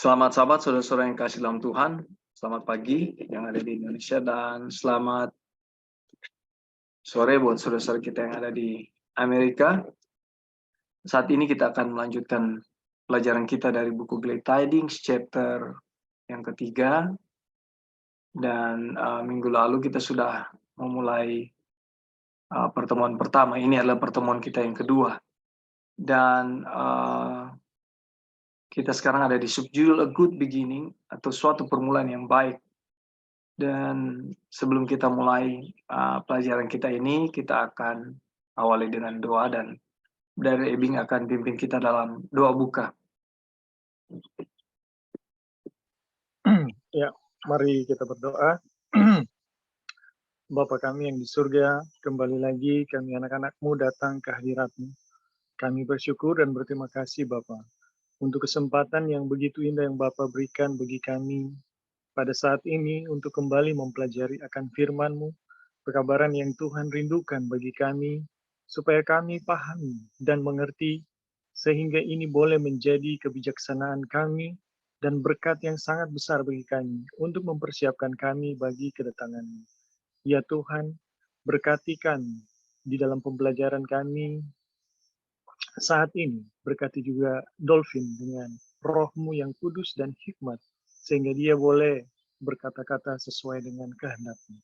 Selamat sahabat, saudara-saudara yang kasih dalam Tuhan. Selamat pagi yang ada di Indonesia dan selamat sore buat saudara-saudara kita yang ada di Amerika. Saat ini kita akan melanjutkan pelajaran kita dari buku Glad Tidings chapter yang ketiga. Dan minggu lalu kita sudah memulai pertemuan pertama. Ini adalah pertemuan kita yang kedua. Dan kita sekarang ada di subjudul A Good Beginning atau suatu permulaan yang baik. Dan sebelum kita mulai pelajaran kita ini, kita akan awali dengan doa dan dari Ebing akan pimpin kita dalam doa buka. Ya, mari kita berdoa. Bapa kami yang di surga, kembali lagi kami anak-anak-Mu datang ke hadirat-Mu. Kami bersyukur dan berterima kasih Bapa untuk kesempatan yang begitu indah yang Bapa berikan bagi kami pada saat ini untuk kembali mempelajari akan firman-Mu, pekabaran yang Tuhan rindukan bagi kami, supaya kami pahami dan mengerti, sehingga ini boleh menjadi kebijaksanaan kami dan berkat yang sangat besar bagi kami untuk mempersiapkan kami bagi kedatangan-Mu. Ya Tuhan, berkati kami di dalam pembelajaran kami saat ini. Berkati juga Dolphin dengan roh-Mu yang kudus dan hikmat, sehingga dia boleh berkata-kata sesuai dengan kehendak-Mu.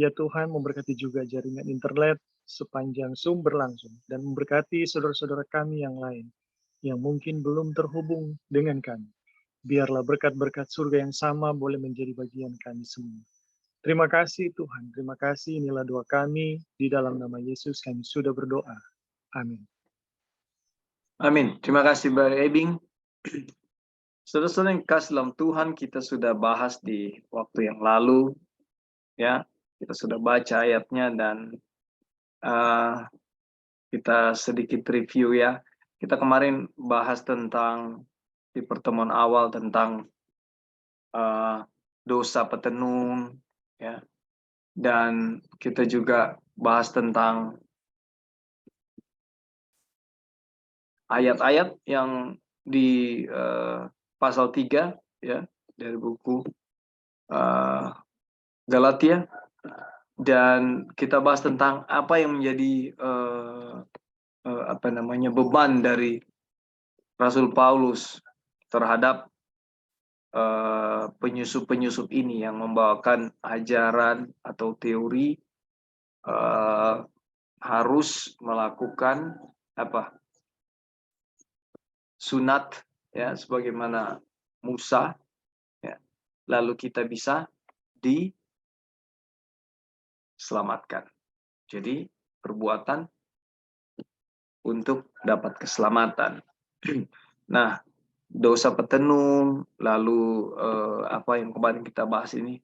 Ya Tuhan, memberkati juga jaringan internet sepanjang Zoom berlangsung, dan memberkati saudara-saudara kami yang lain, yang mungkin belum terhubung dengan kami. Biarlah berkat-berkat surga yang sama boleh menjadi bagian kami semua. Terima kasih Tuhan, terima kasih. Inilah doa kami, di dalam nama Yesus kami sudah berdoa. Amin. Amin. Terima kasih Mbak Ebing. Saudara-saudara yang kasih dalam Tuhan, kita sudah bahas di waktu yang lalu, ya. Kita sudah baca ayatnya dan kita sedikit review ya. Kita kemarin bahas tentang di pertemuan awal tentang dosa petenung, ya. Dan kita juga bahas tentang ayat-ayat yang di pasal 3 ya dari buku Galatia, dan kita bahas tentang apa yang menjadi beban dari Rasul Paulus terhadap penyusup-penyusup ini yang membawakan ajaran atau teori harus melakukan sunat ya sebagaimana Musa ya, lalu kita bisa diselamatkan. Jadi perbuatan untuk dapat keselamatan. Nah, dosa petenung, lalu apa yang kemarin kita bahas ini,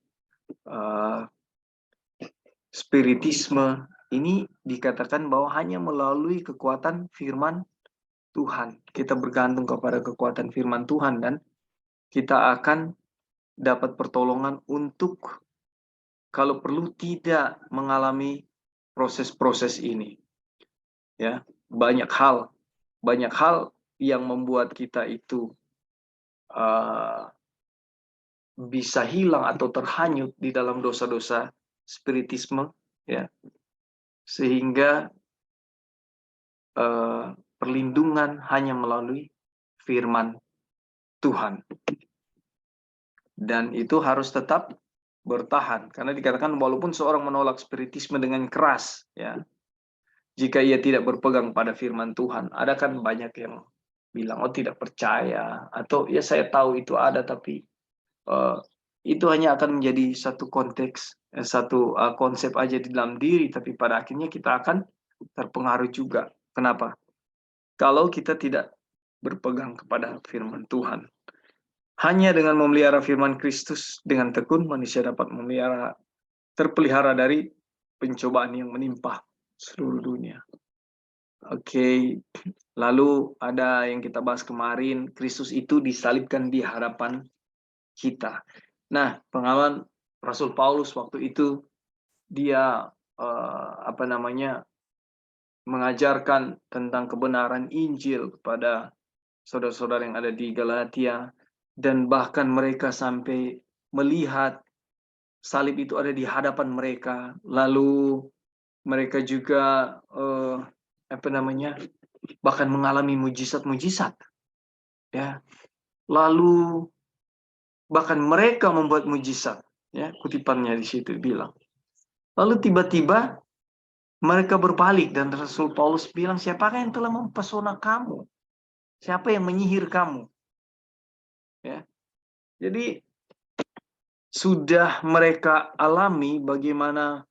spiritisme, ini dikatakan bahwa hanya melalui kekuatan firman Tuhan. Kita bergantung kepada kekuatan firman Tuhan dan kita akan dapat pertolongan untuk kalau perlu tidak mengalami proses-proses ini. Ya, banyak hal yang membuat kita itu bisa hilang atau terhanyut di dalam dosa-dosa spiritisme, ya, sehingga perlindungan hanya melalui firman Tuhan, dan itu harus tetap bertahan karena dikatakan walaupun seorang menolak spiritisme dengan keras, ya, jika ia tidak berpegang pada firman Tuhan, ada kan banyak yang bilang oh tidak percaya atau ya saya tahu itu ada tapi itu hanya akan menjadi satu konteks, satu konsep aja di dalam diri, tapi pada akhirnya kita akan terpengaruh juga. Kenapa? Kalau kita tidak berpegang kepada firman Tuhan. Hanya dengan memelihara firman Kristus dengan tekun, manusia dapat terpelihara dari pencobaan yang menimpa seluruh dunia. Oke, lalu ada yang kita bahas kemarin, Kristus itu disalibkan di hadapan kita. Nah, pengalaman Rasul Paulus waktu itu dia mengajarkan tentang kebenaran Injil kepada saudara-saudara yang ada di Galatia, dan bahkan mereka sampai melihat salib itu ada di hadapan mereka, lalu mereka juga bahkan mengalami mujizat-mujizat, ya. Lalu bahkan mereka membuat mujizat, ya, kutipannya di situ bilang. Lalu tiba-tiba mereka berbalik dan Rasul Paulus bilang, siapakah yang telah mempesona kamu? Siapa yang menyihir kamu? Ya. Jadi sudah mereka alami bagaimana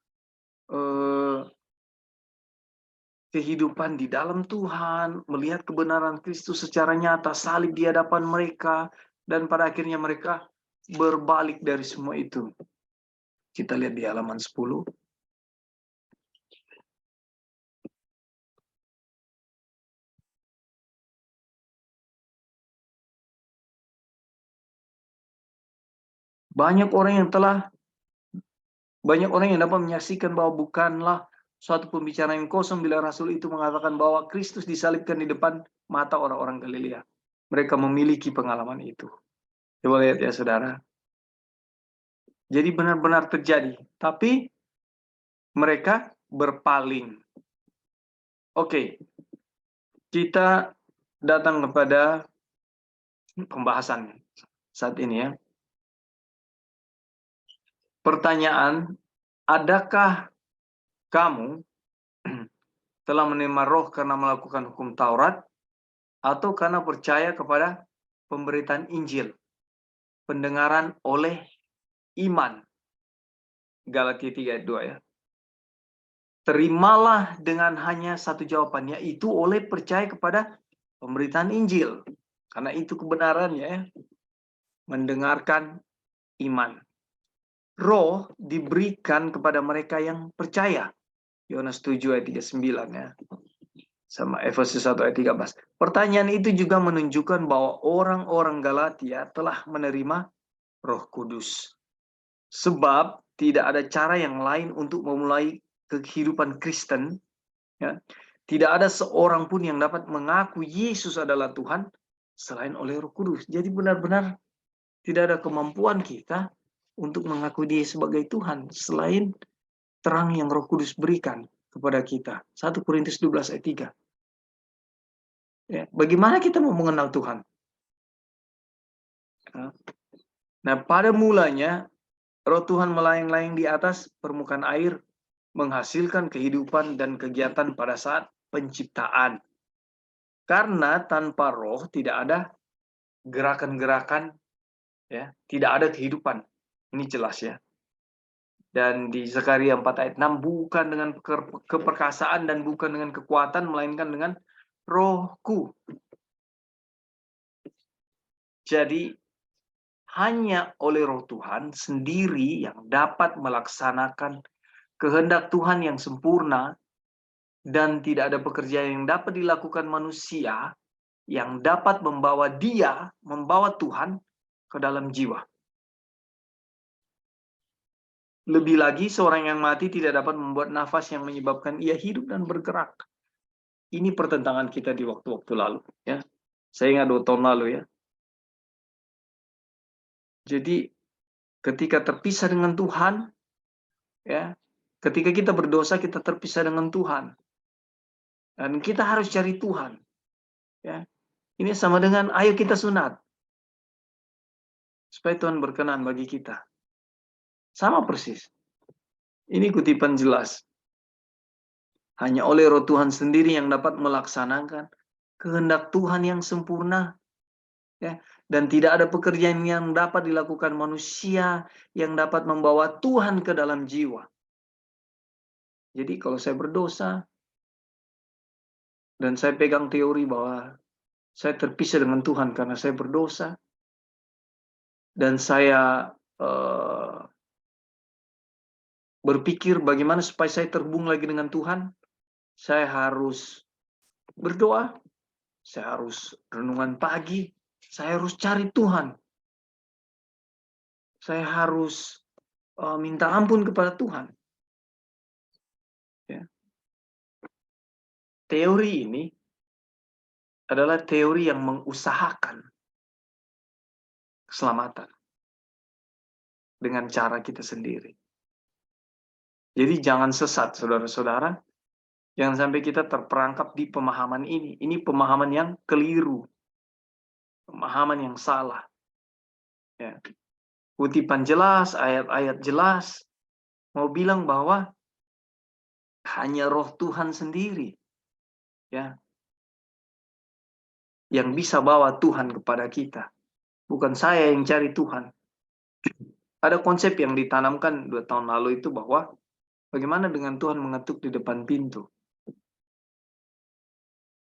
kehidupan di dalam Tuhan, melihat kebenaran Kristus secara nyata, salib di hadapan mereka, dan pada akhirnya mereka berbalik dari semua itu. Kita lihat di halaman 10. Banyak orang yang dapat menyaksikan bahwa bukanlah suatu pembicaraan yang kosong bila Rasul itu mengatakan bahwa Kristus disalibkan di depan mata orang-orang Galilea. Mereka memiliki pengalaman itu. Coba lihat ya saudara. Jadi benar-benar terjadi. Tapi mereka berpaling. Oke, kita datang kepada pembahasan saat ini ya. Pertanyaan, adakah kamu telah menerima roh karena melakukan hukum Taurat atau karena percaya kepada pemberitaan Injil, pendengaran oleh iman? Galatia 3 ayat 2 ya. Terimalah dengan hanya satu jawaban, yaitu oleh percaya kepada pemberitaan Injil. Karena itu kebenarannya ya. Mendengarkan iman. Roh diberikan kepada mereka yang percaya. Yohanes 7 ayat 39 ya. Sama Efesus 1 ayat 13. Pertanyaan itu juga menunjukkan bahwa orang-orang Galatia telah menerima Roh Kudus. Sebab tidak ada cara yang lain untuk memulai kehidupan Kristen. Ya. Tidak ada seorang pun yang dapat mengaku Yesus adalah Tuhan selain oleh Roh Kudus. Jadi benar-benar tidak ada kemampuan kita untuk mengaku Dia sebagai Tuhan selain terang yang Roh Kudus berikan kepada kita. 1 Korintus 12 ayat 3. Ya, bagaimana kita mau mengenal Tuhan? Nah, pada mulanya Roh Tuhan melayang-layang di atas permukaan air, menghasilkan kehidupan dan kegiatan pada saat penciptaan. Karena tanpa Roh tidak ada gerakan-gerakan, ya, tidak ada kehidupan. Ini jelas ya. Dan di Zakaria 4 ayat 6, bukan dengan keperkasaan dan bukan dengan kekuatan, melainkan dengan Rohku. Jadi hanya oleh Roh Tuhan sendiri yang dapat melaksanakan kehendak Tuhan yang sempurna, dan tidak ada pekerjaan yang dapat dilakukan manusia yang dapat membawa Tuhan ke dalam jiwa. Lebih lagi, seorang yang mati tidak dapat membuat nafas yang menyebabkan ia hidup dan bergerak. Ini pertentangan kita di waktu-waktu lalu. Ya, saya ingat 2 tahun lalu ya. Jadi ketika terpisah dengan Tuhan, ya, ketika kita berdosa kita terpisah dengan Tuhan, dan kita harus cari Tuhan. Ya, ini sama dengan ayo kita sunat supaya Tuhan berkenan bagi kita. Sama persis. Ini kutipan jelas. Hanya oleh Roh Tuhan sendiri yang dapat melaksanakan kehendak Tuhan yang sempurna. Ya, dan tidak ada pekerjaan yang dapat dilakukan manusia yang dapat membawa Tuhan ke dalam jiwa. Jadi kalau saya berdosa dan saya pegang teori bahwa saya terpisah dengan Tuhan karena saya berdosa, dan saya berpikir bagaimana supaya saya terhubung lagi dengan Tuhan, saya harus berdoa, saya harus renungan pagi, saya harus cari Tuhan, saya harus minta ampun kepada Tuhan. Ya. Teori ini adalah teori yang mengusahakan. keselamatan dengan cara kita sendiri. Jadi jangan sesat, saudara-saudara. Jangan sampai kita terperangkap di pemahaman ini. Ini pemahaman yang keliru. Pemahaman yang salah. Ya. Kutipan jelas, ayat-ayat jelas. Mau bilang bahwa hanya roh Tuhan sendiri. Ya. Yang bisa bawa Tuhan kepada kita. Bukan saya yang cari Tuhan. Ada konsep yang ditanamkan 2 tahun lalu itu bahwa bagaimana dengan Tuhan mengetuk di depan pintu.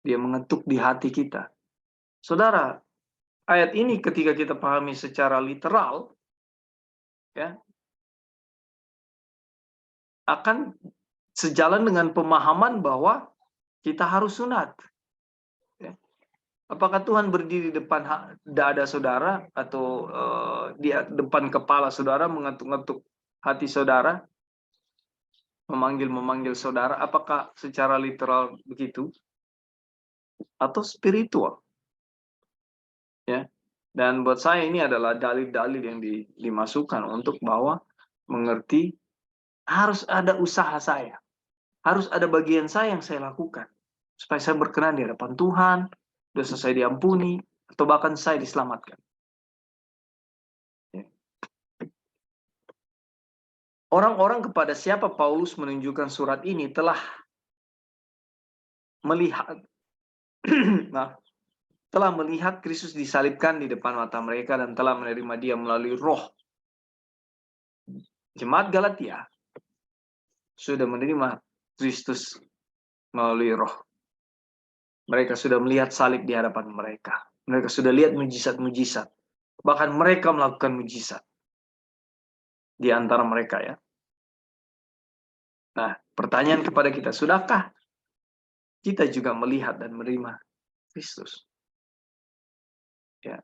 Dia mengetuk di hati kita. Saudara, ayat ini ketika kita pahami secara literal, ya, akan sejalan dengan pemahaman bahwa kita harus sunat. Ya. Apakah Tuhan berdiri depan dada saudara atau di depan kepala saudara mengetuk-ngetuk hati saudara, memanggil saudara? Apakah secara literal begitu atau spiritual? Ya. Dan buat saya ini adalah dalil-dalil yang dimasukkan untuk bahwa mengerti harus ada usaha saya. Harus ada bagian saya yang saya lakukan. Supaya saya berkenan di hadapan Tuhan, dosa saya diampuni, atau bahkan saya diselamatkan. Ya. Orang-orang kepada siapa Paulus menunjukkan surat ini telah melihat telah melihat Kristus disalibkan di depan mata mereka dan telah menerima Dia melalui Roh. Jemaat Galatia sudah menerima Kristus melalui Roh. Mereka sudah melihat salib di hadapan mereka. Mereka sudah lihat mujizat-mujizat. Bahkan mereka melakukan mujizat di antara mereka, ya. Nah, pertanyaan kepada kita, sudahkah kita juga melihat dan menerima Kristus? Ya.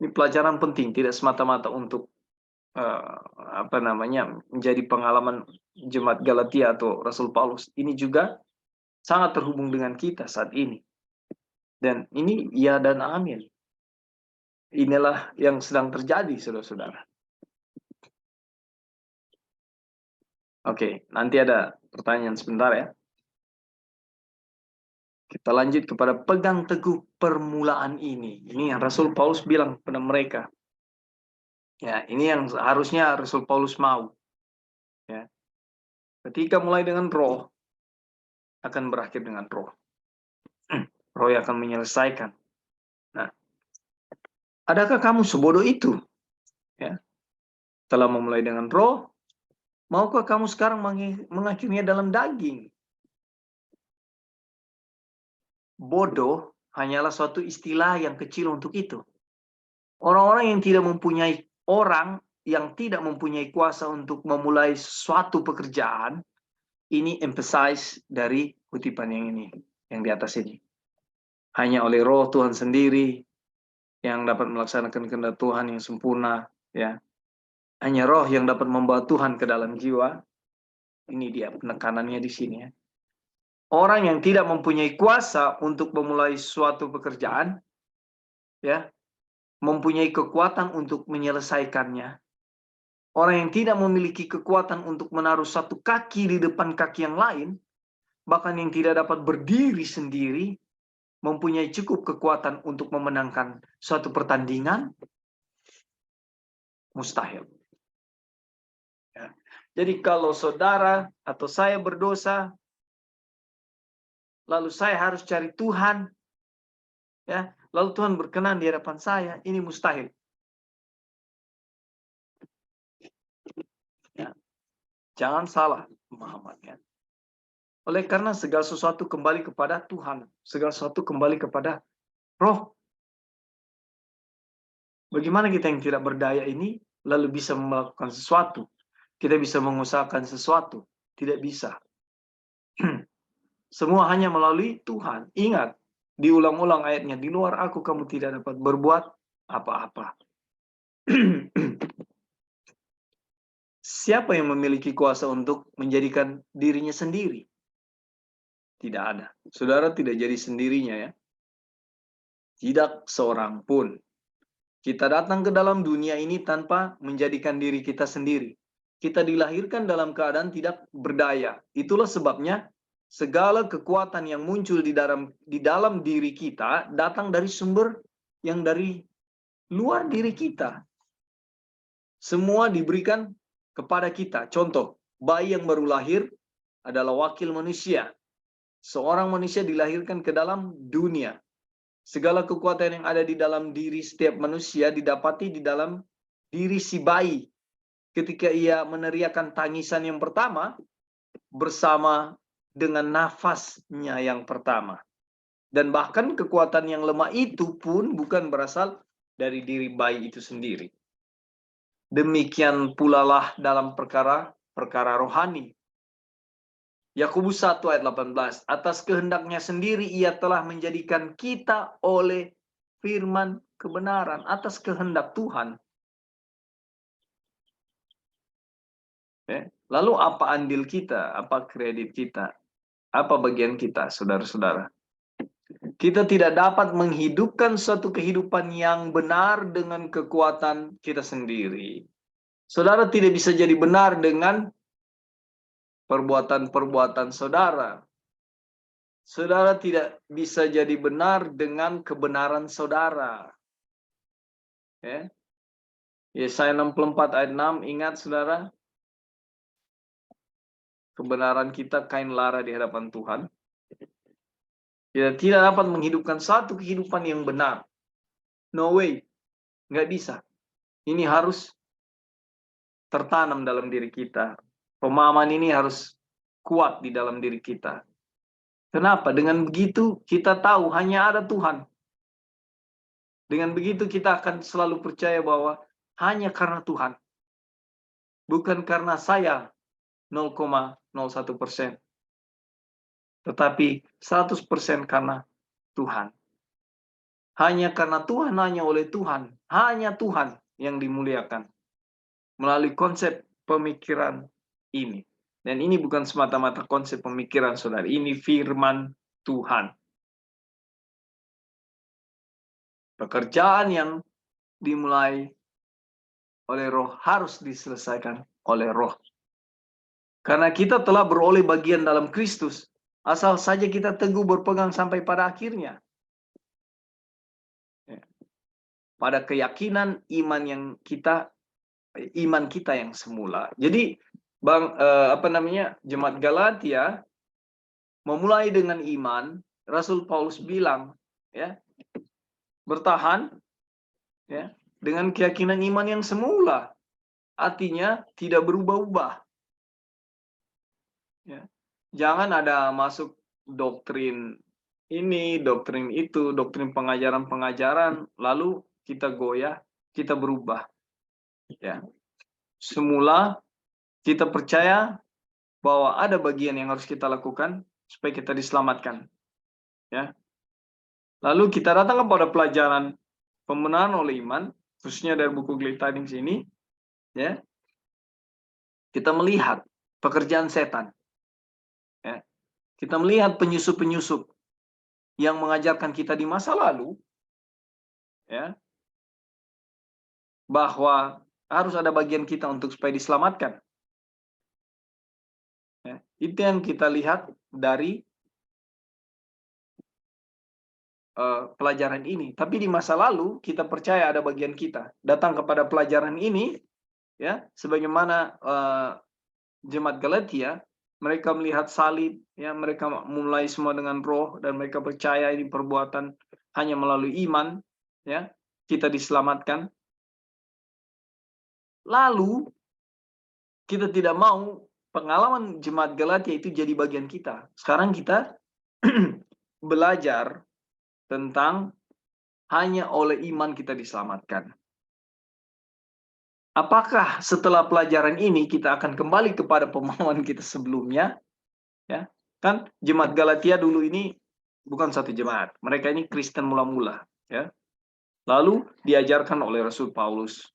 Ini pelajaran penting, tidak semata-mata untuk menjadi pengalaman jemaat Galatia atau Rasul Paulus. Ini juga sangat terhubung dengan kita saat ini. Dan ini ya dan amin. Inilah yang sedang terjadi, saudara-saudara. Oke, nanti ada pertanyaan sebentar, ya. Kita lanjut kepada pegang teguh permulaan ini. Ini yang Rasul Paulus bilang kepada mereka. Ya, ini yang harusnya Rasul Paulus mau. Ya. Ketika mulai dengan Roh, akan berakhir dengan Roh. Roh yang akan menyelesaikan. Nah, adakah kamu sebodoh itu? Ya. Telah memulai dengan Roh, maukah kamu sekarang mengakhirinya dalam daging? Bodoh hanyalah suatu istilah yang kecil untuk itu. Orang-orang yang tidak mempunyai kuasa untuk memulai suatu pekerjaan, ini emphasize dari kutipan yang ini, yang di atas ini. Hanya oleh Roh Tuhan sendiri yang dapat melaksanakan kehendak Tuhan yang sempurna, ya. Hanya Roh yang dapat membawa Tuhan ke dalam jiwa. Ini dia penekanannya di sini, ya. Orang yang tidak mempunyai kuasa untuk memulai suatu pekerjaan, ya, mempunyai kekuatan untuk menyelesaikannya. Orang yang tidak memiliki kekuatan untuk menaruh satu kaki di depan kaki yang lain, bahkan yang tidak dapat berdiri sendiri, mempunyai cukup kekuatan untuk memenangkan suatu pertandingan, mustahil. Ya. Jadi kalau saudara atau saya berdosa, lalu saya harus cari Tuhan, ya, lalu Tuhan berkenan di hadapan saya, ini mustahil. Ya. Jangan salah pemahamannya. Oleh karena segala sesuatu kembali kepada Tuhan, segala sesuatu kembali kepada Roh. Bagaimana kita yang tidak berdaya ini lalu bisa melakukan sesuatu? Kita bisa mengusahakan sesuatu? Tidak bisa. Semua hanya melalui Tuhan. Ingat, diulang-ulang ayatnya, di luar aku kamu tidak dapat berbuat apa-apa. Siapa yang memiliki kuasa untuk menjadikan dirinya sendiri? Tidak ada. Saudara tidak jadi sendirinya, ya. Tidak seorang pun. Kita datang ke dalam dunia ini tanpa menjadikan diri kita sendiri. Kita dilahirkan dalam keadaan tidak berdaya. Itulah sebabnya segala kekuatan yang muncul di dalam diri kita datang dari sumber yang dari luar diri kita. Semua diberikan kepada kita. Contoh, bayi yang baru lahir adalah wakil manusia. Seorang manusia dilahirkan ke dalam dunia. Segala kekuatan yang ada di dalam diri setiap manusia didapati di dalam diri si bayi. Ketika ia meneriakkan tangisan yang pertama, bersama dengan nafasnya yang pertama. Dan bahkan kekuatan yang lemah itu pun bukan berasal dari diri bayi itu sendiri. Demikian pula lah dalam perkara rohani. Yakobus 1 ayat 18, atas kehendaknya sendiri ia telah menjadikan kita oleh firman kebenaran, atas kehendak Tuhan. Lalu apa andil kita, apa kredit kita, apa bagian kita, saudara-saudara? Kita tidak dapat menghidupkan suatu kehidupan yang benar dengan kekuatan kita sendiri. Saudara tidak bisa jadi benar dengan perbuatan-perbuatan saudara. Saudara tidak bisa jadi benar dengan kebenaran saudara. Ya. Yesaya 64 ayat 6, ingat saudara, kebenaran kita kain lara di hadapan Tuhan. Kita tidak dapat menghidupkan satu kehidupan yang benar. No way. Nggak bisa. Ini harus tertanam dalam diri kita. Pemahaman ini harus kuat di dalam diri kita. Kenapa? Dengan begitu kita tahu hanya ada Tuhan. Dengan begitu kita akan selalu percaya bahwa hanya karena Tuhan. Bukan karena saya 0,01%. Tetapi 100% karena Tuhan. Hanya karena Tuhan, hanya oleh Tuhan. Hanya Tuhan yang dimuliakan. Melalui konsep pemikiran ini. Dan ini bukan semata-mata konsep pemikiran, saudara. Ini firman Tuhan. Pekerjaan yang dimulai oleh roh harus diselesaikan oleh roh. Karena kita telah beroleh bagian dalam Kristus. Asal saja kita teguh berpegang sampai pada akhirnya. Pada keyakinan iman kita yang semula. Jadi jemaat Galatia memulai dengan iman. Rasul Paulus bilang, ya, bertahan, ya, dengan keyakinan iman yang semula. Artinya tidak berubah-ubah. Ya. Jangan ada masuk doktrin ini, doktrin itu, doktrin pengajaran-pengajaran, lalu kita goyah, kita berubah. Ya. Semula kita percaya bahwa ada bagian yang harus kita lakukan supaya kita diselamatkan. Ya. Lalu kita datang kepada pelajaran pembenaran oleh iman, khususnya dari buku Glad Tidings ini, ya. Kita melihat pekerjaan setan. Ya. Kita melihat penyusup-penyusup yang mengajarkan kita di masa lalu, ya, bahwa harus ada bagian kita untuk supaya diselamatkan. Ya, itu yang kita lihat dari pelajaran ini. Tapi di masa lalu kita percaya ada bagian kita datang kepada pelajaran ini, ya, sebagaimana jemaat Galatia, mereka melihat salib, ya, mereka mulai semua dengan roh dan mereka percaya ini perbuatan hanya melalui iman, ya, kita diselamatkan. Lalu kita tidak mau pengalaman jemaat Galatia itu jadi bagian kita. Sekarang kita belajar tentang hanya oleh iman kita diselamatkan. Apakah setelah pelajaran ini kita akan kembali kepada pemahaman kita sebelumnya? Ya, kan jemaat Galatia dulu ini bukan satu jemaat. Mereka ini Kristen mula-mula, ya. Lalu diajarkan oleh Rasul Paulus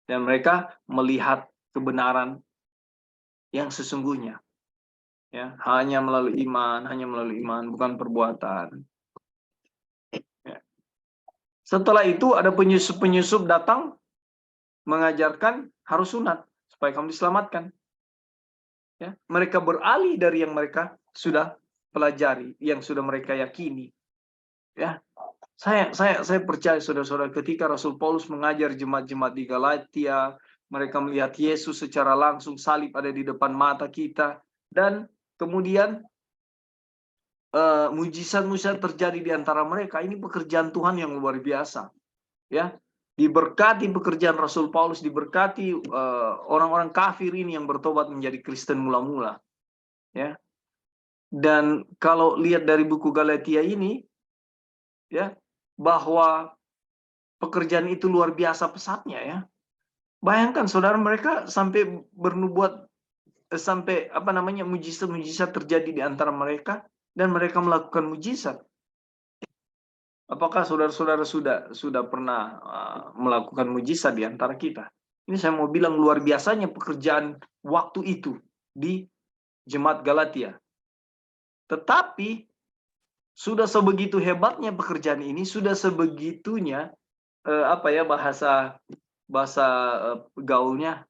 dan mereka melihat kebenaran yang sesungguhnya. Ya, hanya melalui iman, bukan perbuatan. Ya. Setelah itu ada penyusup-penyusup datang mengajarkan harus sunat supaya kamu diselamatkan. Ya, mereka beralih dari yang mereka sudah pelajari, yang sudah mereka yakini. Ya, saya percaya saudara-saudara, ketika Rasul Paulus mengajar jemaat-jemaat di Galatia, mereka melihat Yesus secara langsung, salib ada di depan mata kita, dan kemudian mujizat-mujizat terjadi di antara mereka. Ini pekerjaan Tuhan yang luar biasa. Ya, diberkati pekerjaan Rasul Paulus, diberkati orang-orang kafir ini yang bertobat menjadi Kristen mula-mula. Ya, dan kalau lihat dari buku Galatia ini, ya, bahwa pekerjaan itu luar biasa pesatnya, ya. Bayangkan saudara, mereka sampai bernubuat, sampai mujizat-mujizat terjadi di antara mereka, dan mereka melakukan mujizat. Apakah saudara-saudara sudah pernah melakukan mujizat di antara kita? Ini saya mau bilang luar biasanya pekerjaan waktu itu di jemaat Galatia. Tetapi sudah sebegitu hebatnya pekerjaan ini, sudah sebegitunya bahasa gaulnya,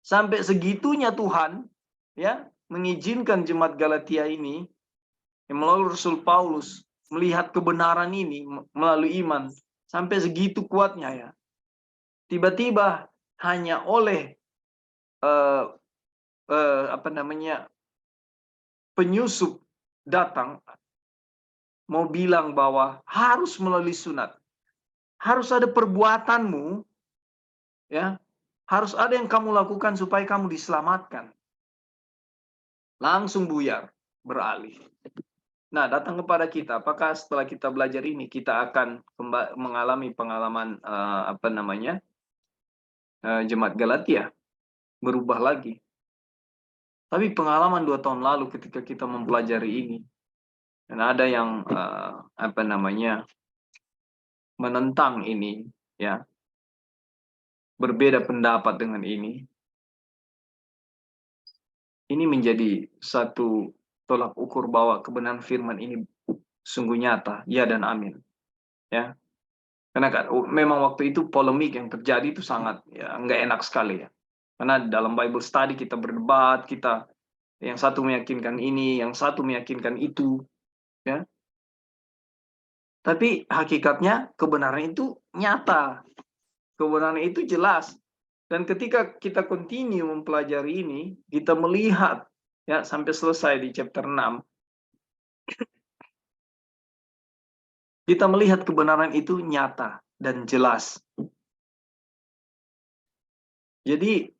sampai segitunya Tuhan ya mengizinkan jemaat Galatia ini yang melalui Rasul Paulus melihat kebenaran ini melalui iman, sampai segitu kuatnya, ya. Tiba-tiba hanya oleh penyusup datang mau bilang bahwa harus melalui sunat, harus ada perbuatanmu, ya, harus ada yang kamu lakukan supaya kamu diselamatkan. Langsung buyar, beralih. Nah, datang kepada kita, apakah setelah kita belajar ini kita akan mengalami pengalaman jemaat Galatia, berubah lagi. Tapi pengalaman 2 tahun lalu ketika kita mempelajari ini, dan ada yang menentang ini, ya, berbeda pendapat dengan ini menjadi satu tolak ukur bahwa kebenaran firman ini sungguh nyata, ya dan amin. Ya, karena kan memang waktu itu polemik yang terjadi itu sangat, ya, nggak enak sekali, ya. Karena dalam Bible study kita berdebat, kita yang satu meyakinkan ini, yang satu meyakinkan itu, ya. Tapi hakikatnya kebenaran itu nyata, kebenaran itu jelas. Dan ketika kita continue mempelajari ini, kita melihat, ya, sampai selesai di chapter 6, kita melihat kebenaran itu nyata dan jelas. Jadi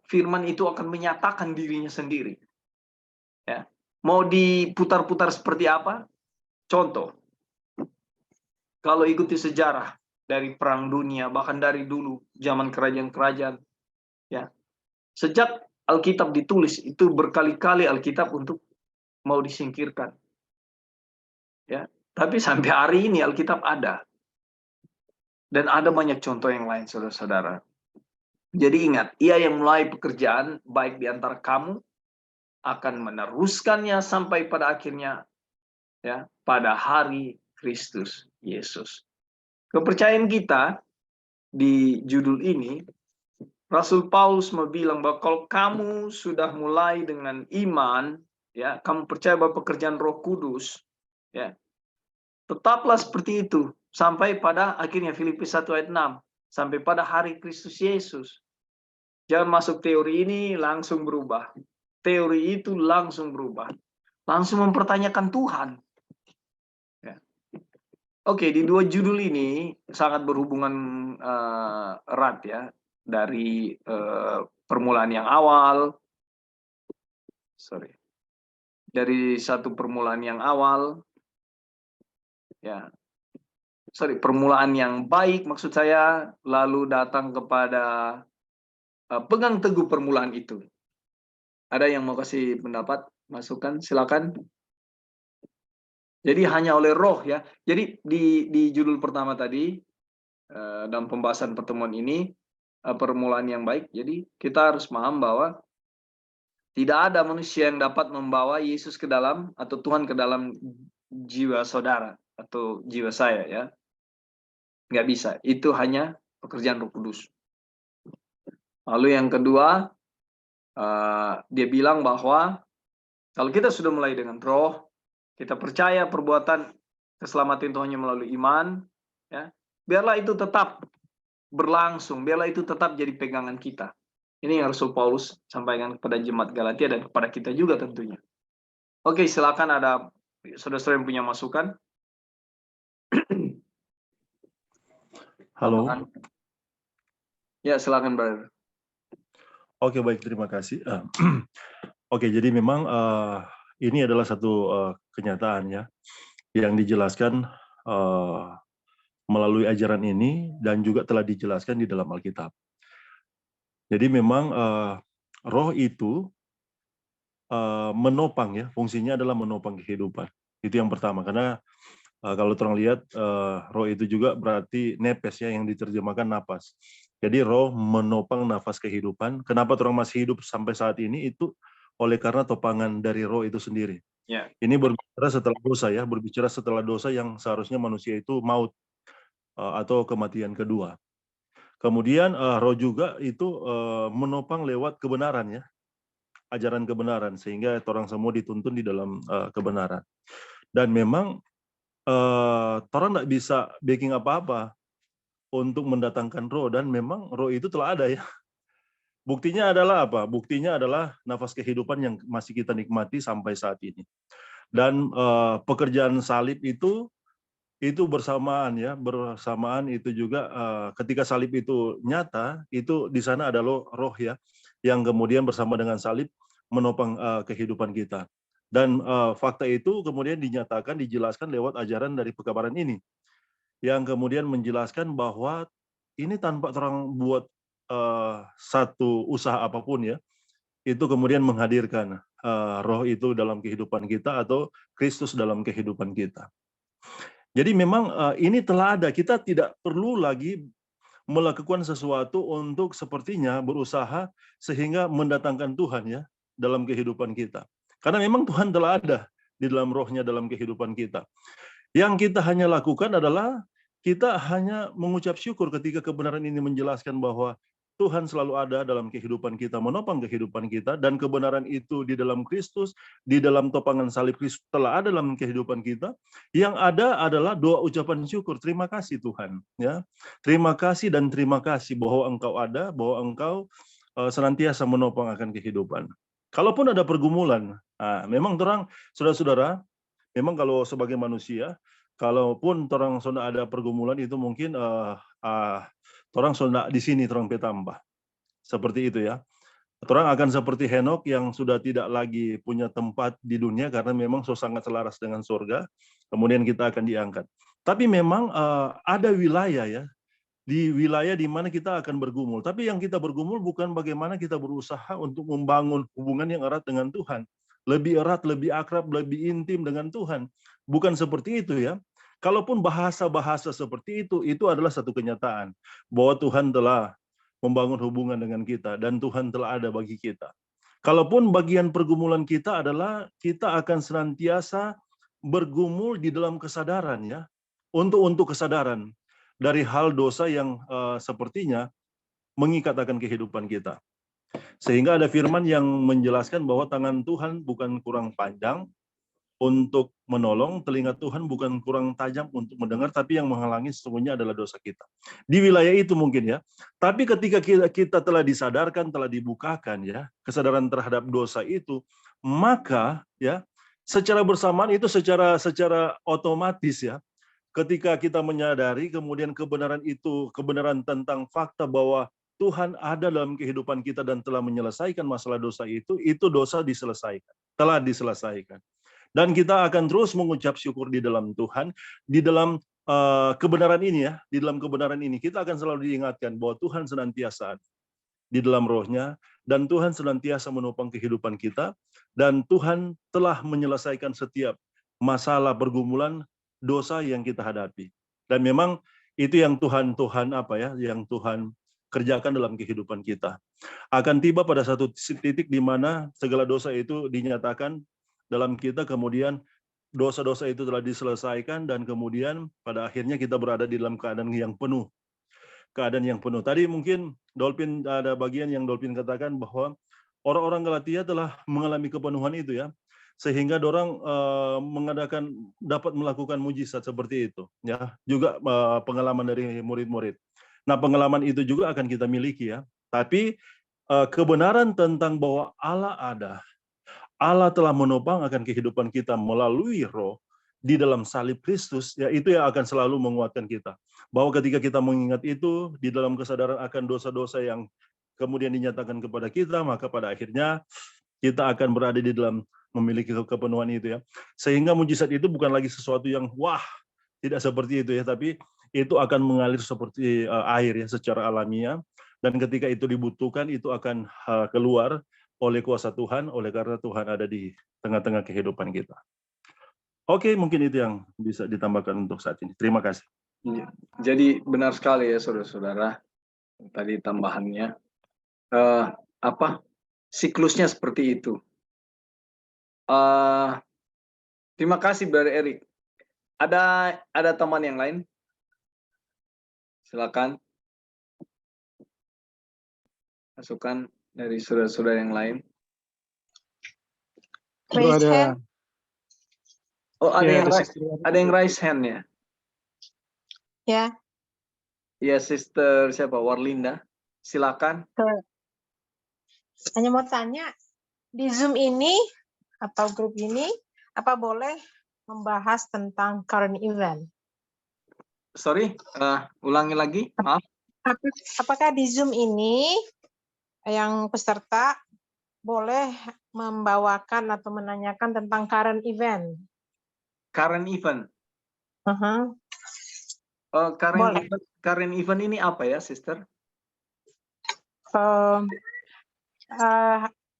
firman itu akan menyatakan dirinya sendiri. Ya. Mau diputar-putar seperti apa? Contoh, kalau ikuti sejarah dari perang dunia, bahkan dari dulu zaman kerajaan-kerajaan, ya, sejak Alkitab ditulis itu berkali-kali Alkitab untuk mau disingkirkan, ya. Tapi sampai hari ini Alkitab ada, dan ada banyak contoh yang lain, saudara-saudara. Jadi ingat, Ia yang mulai pekerjaan baik di antara kamu akan meneruskannya sampai pada akhirnya, ya, pada hari Kristus Yesus. Kepercayaan kita di judul ini, Rasul Paulus mau bilang bahwa kalau kamu sudah mulai dengan iman, ya, kamu percaya bahwa pekerjaan Roh Kudus, ya, tetaplah seperti itu sampai pada akhirnya, Filipi 1 ayat 6, sampai pada hari Kristus Yesus. Jangan masuk teori ini langsung berubah. Teori itu langsung berubah. Langsung mempertanyakan Tuhan. Ya. Oke, di 2 judul ini sangat berhubungan erat, ya. Dari permulaan yang awal. Dari satu permulaan yang awal. Ya. Permulaan yang baik maksud saya, lalu datang kepada pegang teguh permulaan itu. Ada yang mau kasih pendapat, masukan, silakan. Jadi hanya oleh roh, ya. Jadi di judul pertama tadi, dalam pembahasan pertemuan ini, permulaan yang baik. Jadi kita harus paham bahwa tidak ada manusia yang dapat membawa Yesus ke dalam, atau Tuhan ke dalam jiwa saudara atau jiwa saya ya. Nggak bisa. Itu hanya pekerjaan Roh Kudus. Lalu yang kedua, dia bilang bahwa kalau kita sudah mulai dengan Roh, kita percaya perbuatan keselamatan itu hanya melalui iman, ya, biarlah itu tetap berlangsung, biarlah itu tetap jadi pegangan kita. Ini yang Rasul Paulus sampaikan kepada jemaat Galatia dan kepada kita juga tentunya. Oke, silakan ada saudara-saudara yang punya masukan. Halo. Tambahan. Ya, silakan, Brother. Oke, baik, terima kasih. Oke, jadi memang ini adalah satu kenyataan ya yang dijelaskan melalui ajaran ini dan juga telah dijelaskan di dalam Alkitab. Jadi memang roh itu menopang ya, fungsinya adalah menopang kehidupan. Itu yang pertama, karena kalau orang lihat roh itu juga berarti nepes ya, yang diterjemahkan napas. Jadi roh menopang nafas kehidupan. Kenapa orang masih hidup sampai saat ini itu oleh karena topangan dari roh itu sendiri. Ya. Ini berbicara setelah dosa ya, berbicara setelah dosa yang seharusnya manusia itu maut atau kematian kedua. Kemudian roh juga itu menopang lewat kebenaran ya, ajaran kebenaran, sehingga orang semua dituntun di dalam kebenaran. Dan memang orang tidak bisa baking apa-apa untuk mendatangkan roh, dan memang roh itu telah ada ya. Buktinya adalah apa? Buktinya adalah nafas kehidupan yang masih kita nikmati sampai saat ini. Dan pekerjaan salib itu bersamaan ya, bersamaan itu juga ketika salib itu nyata, itu di sana ada roh ya, yang kemudian bersama dengan salib menopang kehidupan kita. Dan fakta itu kemudian dinyatakan, dijelaskan lewat ajaran dari pekabaran ini, yang kemudian menjelaskan bahwa ini tanpa orang buat satu usaha apapun ya, itu kemudian menghadirkan roh itu dalam kehidupan kita atau Kristus dalam kehidupan kita. Jadi memang ini telah ada, kita tidak perlu lagi melakukan sesuatu untuk sepertinya berusaha sehingga mendatangkan Tuhan ya dalam kehidupan kita. Karena memang Tuhan telah ada di dalam rohnya dalam kehidupan kita. Yang kita hanya lakukan adalah kita hanya mengucap syukur ketika kebenaran ini menjelaskan bahwa Tuhan selalu ada dalam kehidupan kita, menopang kehidupan kita, dan kebenaran itu di dalam Kristus, di dalam topangan salib Kristus telah ada dalam kehidupan kita. Yang ada adalah doa ucapan syukur, terima kasih Tuhan, ya, terima kasih dan terima kasih bahwa Engkau ada, bahwa Engkau senantiasa menopang akan kehidupan. Kalaupun ada pergumulan, memang terang, saudara-saudara, memang kalau sebagai manusia, kalaupun orang sudah ada pergumulan itu mungkin orang sudah di sini orang petambah. Seperti itu ya. Orang akan seperti Henok yang sudah tidak lagi punya tempat di dunia karena memang sangat selaras dengan surga. Kemudian kita akan diangkat. Tapi memang ada wilayah ya, di wilayah di mana kita akan bergumul. Tapi yang kita bergumul bukan bagaimana kita berusaha untuk membangun hubungan yang erat dengan Tuhan. Lebih erat, lebih akrab, lebih intim dengan Tuhan. Bukan seperti itu ya. Kalaupun bahasa-bahasa seperti itu adalah satu kenyataan. Bahwa Tuhan telah membangun hubungan dengan kita dan Tuhan telah ada bagi kita. Kalaupun bagian pergumulan kita adalah kita akan senantiasa bergumul di dalam kesadaran ya. Untuk kesadaran dari hal dosa yang sepertinya mengikat akan kehidupan kita. Sehingga ada firman yang menjelaskan bahwa tangan Tuhan bukan kurang panjang untuk menolong, telinga Tuhan bukan kurang tajam untuk mendengar, tapi yang menghalangi sesungguhnya adalah dosa kita. Di wilayah itu mungkin ya. Tapi ketika kita telah disadarkan, telah dibukakan ya, kesadaran terhadap dosa itu, maka ya secara bersamaan itu secara otomatis ya, ketika kita menyadari kemudian kebenaran itu, kebenaran tentang fakta bahwa Tuhan ada dalam kehidupan kita dan telah menyelesaikan masalah dosa itu dosa diselesaikan, telah diselesaikan. Dan kita akan terus mengucap syukur di dalam Tuhan, di dalam kebenaran ini ya, di dalam kebenaran ini kita akan selalu diingatkan bahwa Tuhan senantiasa di dalam rohnya, dan Tuhan senantiasa menopang kehidupan kita, dan Tuhan telah menyelesaikan setiap masalah pergumulan dosa yang kita hadapi. Dan memang itu yang Tuhan yang Tuhan kerjakan dalam kehidupan kita. Akan tiba pada satu titik di mana segala dosa itu dinyatakan dalam kita, kemudian dosa-dosa itu telah diselesaikan dan kemudian pada akhirnya kita berada di dalam keadaan yang penuh. Keadaan yang penuh. Tadi mungkin Dolphin ada bagian yang Dolphin katakan bahwa orang-orang Galatia telah mengalami kepenuhan itu ya, sehingga dorang dapat melakukan mujizat seperti itu ya. Juga pengalaman dari murid-murid. Nah, pengalaman itu juga akan kita miliki ya. Tapi kebenaran tentang bahwa Allah ada, Allah telah menopang akan kehidupan kita melalui Roh di dalam salib Kristus, ya itu yang akan selalu menguatkan kita. Bahwa ketika kita mengingat itu, di dalam kesadaran akan dosa-dosa yang kemudian dinyatakan kepada kita, maka pada akhirnya kita akan berada di dalam memiliki kepenuhan itu ya. Sehingga mujizat itu bukan lagi sesuatu yang wah, tidak seperti itu ya, tapi itu akan mengalir seperti air ya secara alamiah. Dan ketika itu dibutuhkan, itu akan keluar oleh kuasa Tuhan, oleh karena Tuhan ada di tengah-tengah kehidupan kita. Oke, mungkin itu yang bisa ditambahkan untuk saat ini. Terima kasih. Jadi benar sekali ya saudara-saudara, tadi tambahannya siklusnya seperti itu. Terima kasih Brother Eric. Ada teman yang lain? Silakan. Masukan dari saudara-saudara yang lain. Bro, ada. Oh, Ya, ada yang raise hand ya? Ya. Ya, Sister siapa? Warlinda. Silakan. Hanya mau tanya, di Zoom ini atau grup ini, apa boleh membahas tentang current event? Sorry, ulangi lagi, maaf. Apakah di Zoom ini yang peserta boleh membawakan atau menanyakan tentang current event? Current event. Current event ini apa ya, Sister?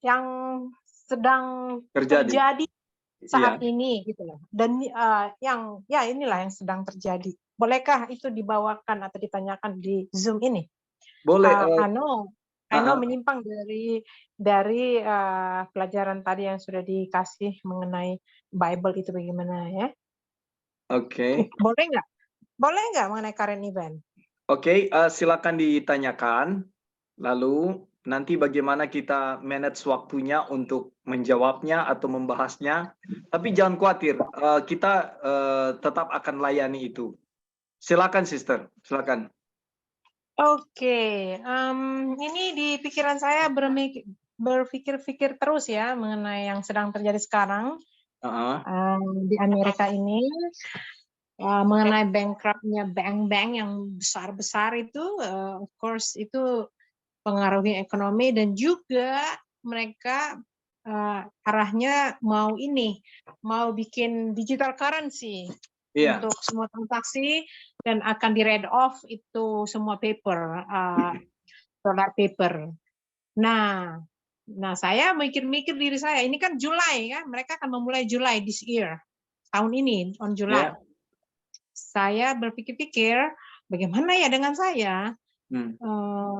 Yang sedang terjadi saat ini gitu loh. Dan inilah yang sedang terjadi. Bolehkah itu dibawakan atau ditanyakan di Zoom ini? Boleh. Ano menyimpang dari pelajaran tadi yang sudah dikasih mengenai Bible itu bagaimana ya? Oke. Boleh nggak mengenai current event? Oke, silakan ditanyakan. Lalu nanti bagaimana kita manage waktunya untuk menjawabnya atau membahasnya. Tapi jangan khawatir, kita tetap akan layani itu. Silakan, Sister. Silakan. Oke, ini di pikiran saya berpikir-pikir terus ya mengenai yang sedang terjadi sekarang di Amerika ini. Mengenai bankrupt-nya bank-bank yang besar-besar itu, of course itu pengaruhi ekonomi dan juga mereka arahnya mau bikin digital currency untuk semua transaksi dan akan di read off itu semua dollar paper. Nah saya mikir-mikir diri saya, ini kan Julai kan, mereka akan memulai Julai this year, tahun ini on Julai. Saya berpikir-pikir bagaimana ya dengan saya,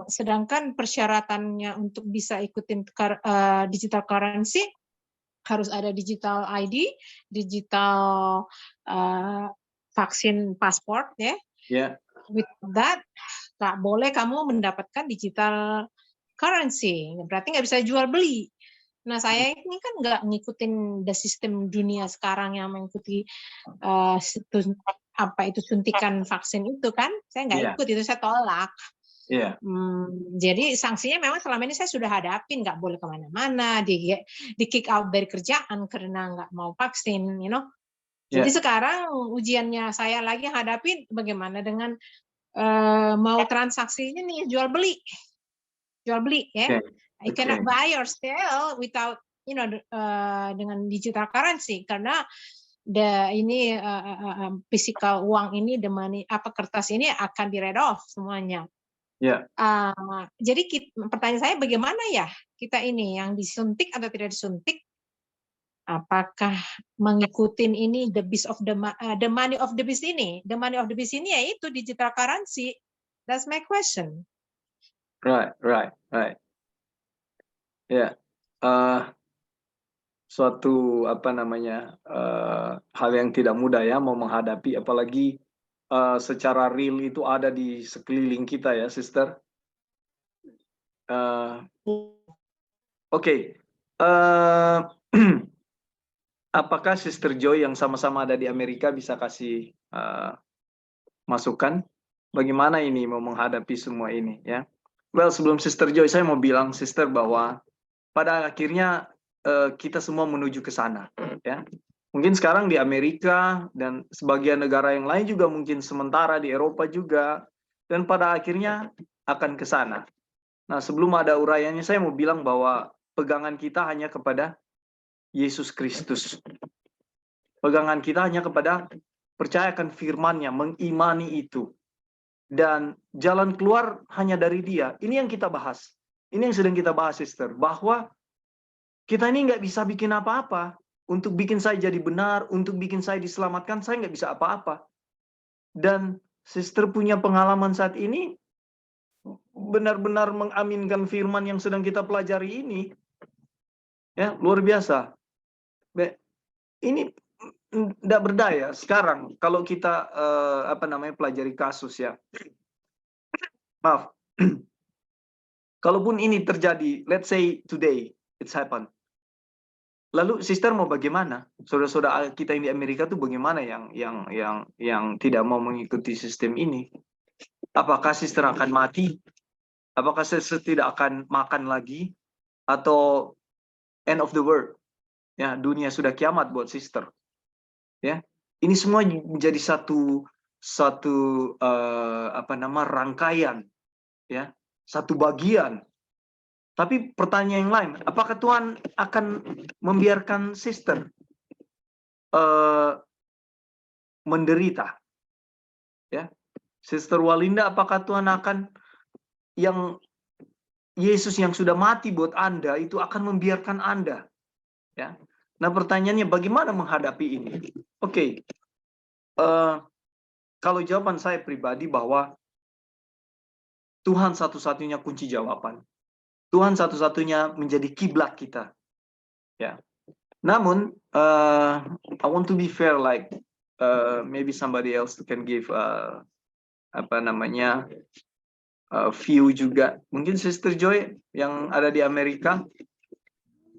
sedangkan persyaratannya untuk bisa ikutin digital currency harus ada digital ID, digital vaksin pasport ya. With that, nggak boleh kamu mendapatkan digital currency, berarti nggak bisa jual beli. Nah saya ini kan nggak ngikutin sistem dunia sekarang yang mengikuti suntikan vaksin itu kan, saya nggak ikut itu, saya tolak. Jadi sanksinya memang selama ini saya sudah hadapin, nggak boleh kemana-mana, di kick out dari kerjaan karena nggak mau vaksin, Jadi sekarang ujiannya saya lagi hadapin bagaimana dengan mau transaksinya nih jual beli ya. I cannot buy or sell without dengan digital currency karena physical uang ini, kertas ini akan di read off semuanya. Jadi pertanyaan saya bagaimana ya kita ini yang disuntik atau tidak disuntik? Apakah mengikuti ini the money of the beast ini? The money of the beast ini yaitu digital currency. That's my question. Right. Suatu hal yang tidak mudah ya mau menghadapi, apalagi secara real itu ada di sekeliling kita ya, Sister. Oke. Apakah Sister Joy yang sama-sama ada di Amerika bisa kasih masukan bagaimana ini mau menghadapi semua ini ya? Well, sebelum Sister Joy, saya mau bilang Sister bahwa pada akhirnya kita semua menuju ke sana ya. Mungkin sekarang di Amerika dan sebagian negara yang lain juga, mungkin sementara di Eropa juga, dan pada akhirnya akan ke sana. Nah, sebelum ada uraiannya, saya mau bilang bahwa pegangan kita hanya kepada Yesus Kristus. Pegangan kita hanya kepada percayakan firman-Nya, mengimani itu. Dan jalan keluar hanya dari Dia. Ini yang kita bahas. Ini yang sedang kita bahas, Sister. Bahwa kita ini nggak bisa bikin apa-apa. Untuk bikin saya jadi benar, untuk bikin saya diselamatkan, saya nggak bisa apa-apa. Dan Sister punya pengalaman saat ini, benar-benar mengaminkan firman yang sedang kita pelajari ini. Ya, luar biasa. Ini tidak berdaya. Sekarang, kalau kita pelajari kasus ya. Maaf. Kalaupun ini terjadi, let's say today, it's happened. Lalu Sister mau bagaimana? Saudara-saudara kita yang di Amerika tuh bagaimana yang tidak mau mengikuti sistem ini? Apakah Sister akan mati? Apakah Sister tidak akan makan lagi? Atau end of the world? Ya, dunia sudah kiamat buat Sister. Ya, ini semua menjadi satu rangkaian, ya, satu bagian. Tapi pertanyaan yang lain, apakah Tuhan akan membiarkan Sister menderita? Ya, Sister Walinda, apakah Tuhan akan Yesus yang sudah mati buat Anda itu akan membiarkan Anda? Ya. Nah, pertanyaannya bagaimana menghadapi ini? Oke. Kalau jawaban saya pribadi bahwa Tuhan satu-satunya kunci jawaban. Tuhan satu-satunya menjadi kiblat kita. Ya. Namun, I want to be fair, like maybe somebody else can give view juga. Mungkin Sister Joy yang ada di Amerika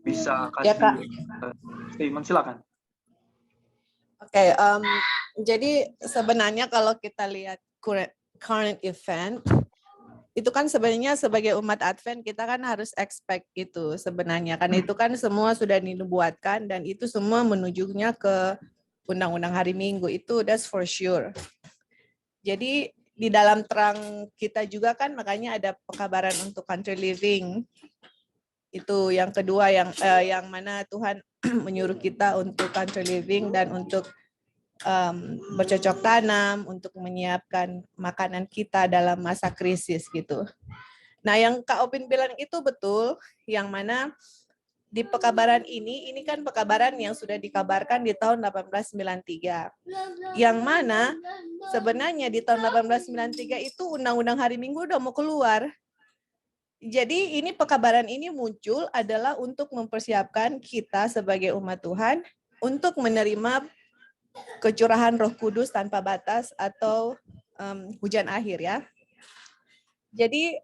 bisa kasih statement, silakan. Oke, jadi sebenarnya kalau kita lihat current event, itu kan sebenarnya sebagai umat Advent kita kan harus expect itu sebenarnya. Karena itu kan semua sudah dinubuatkan dan itu semua menujunya ke undang-undang hari Minggu, itu that's for sure. Jadi di dalam terang kita juga kan makanya ada pekabaran untuk country living. Itu yang kedua yang mana Tuhan menyuruh kita untuk country living dan untuk bercocok tanam, untuk menyiapkan makanan kita dalam masa krisis gitu. Nah, yang Kak Opin bilang itu betul, yang mana di pekabaran ini kan pekabaran yang sudah dikabarkan di tahun 1893. Yang mana sebenarnya di tahun 1893 itu Undang-Undang Hari Minggu udah mau keluar. Jadi ini pekabaran ini muncul adalah untuk mempersiapkan kita sebagai umat Tuhan untuk menerima kecurahan Roh Kudus tanpa batas atau hujan akhir ya. Jadi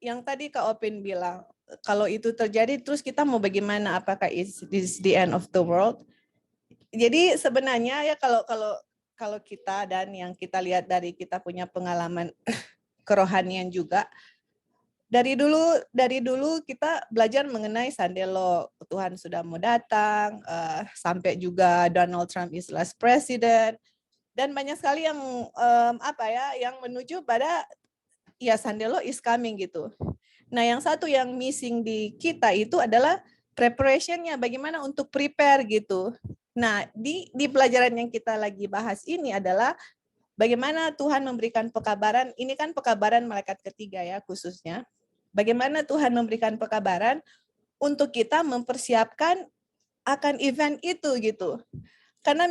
yang tadi Kak Opin bilang, kalau itu terjadi terus kita mau bagaimana? Apakah this the end of the world? Jadi sebenarnya ya kalau kita dan yang kita lihat dari kita punya pengalaman kerohanian juga, dari dulu kita belajar mengenai Sandelo, Tuhan sudah mau datang, sampai juga Donald Trump is last president, dan banyak sekali yang yang menuju pada ya Sandelo is coming gitu. Nah, yang satu yang missing di kita itu adalah preparation-nya, bagaimana untuk prepare gitu. Nah, di pelajaran yang kita lagi bahas ini adalah bagaimana Tuhan memberikan pekabaran, ini kan pekabaran malaikat ketiga ya khususnya. Bagaimana Tuhan memberikan pekabaran untuk kita mempersiapkan akan event itu gitu. Karena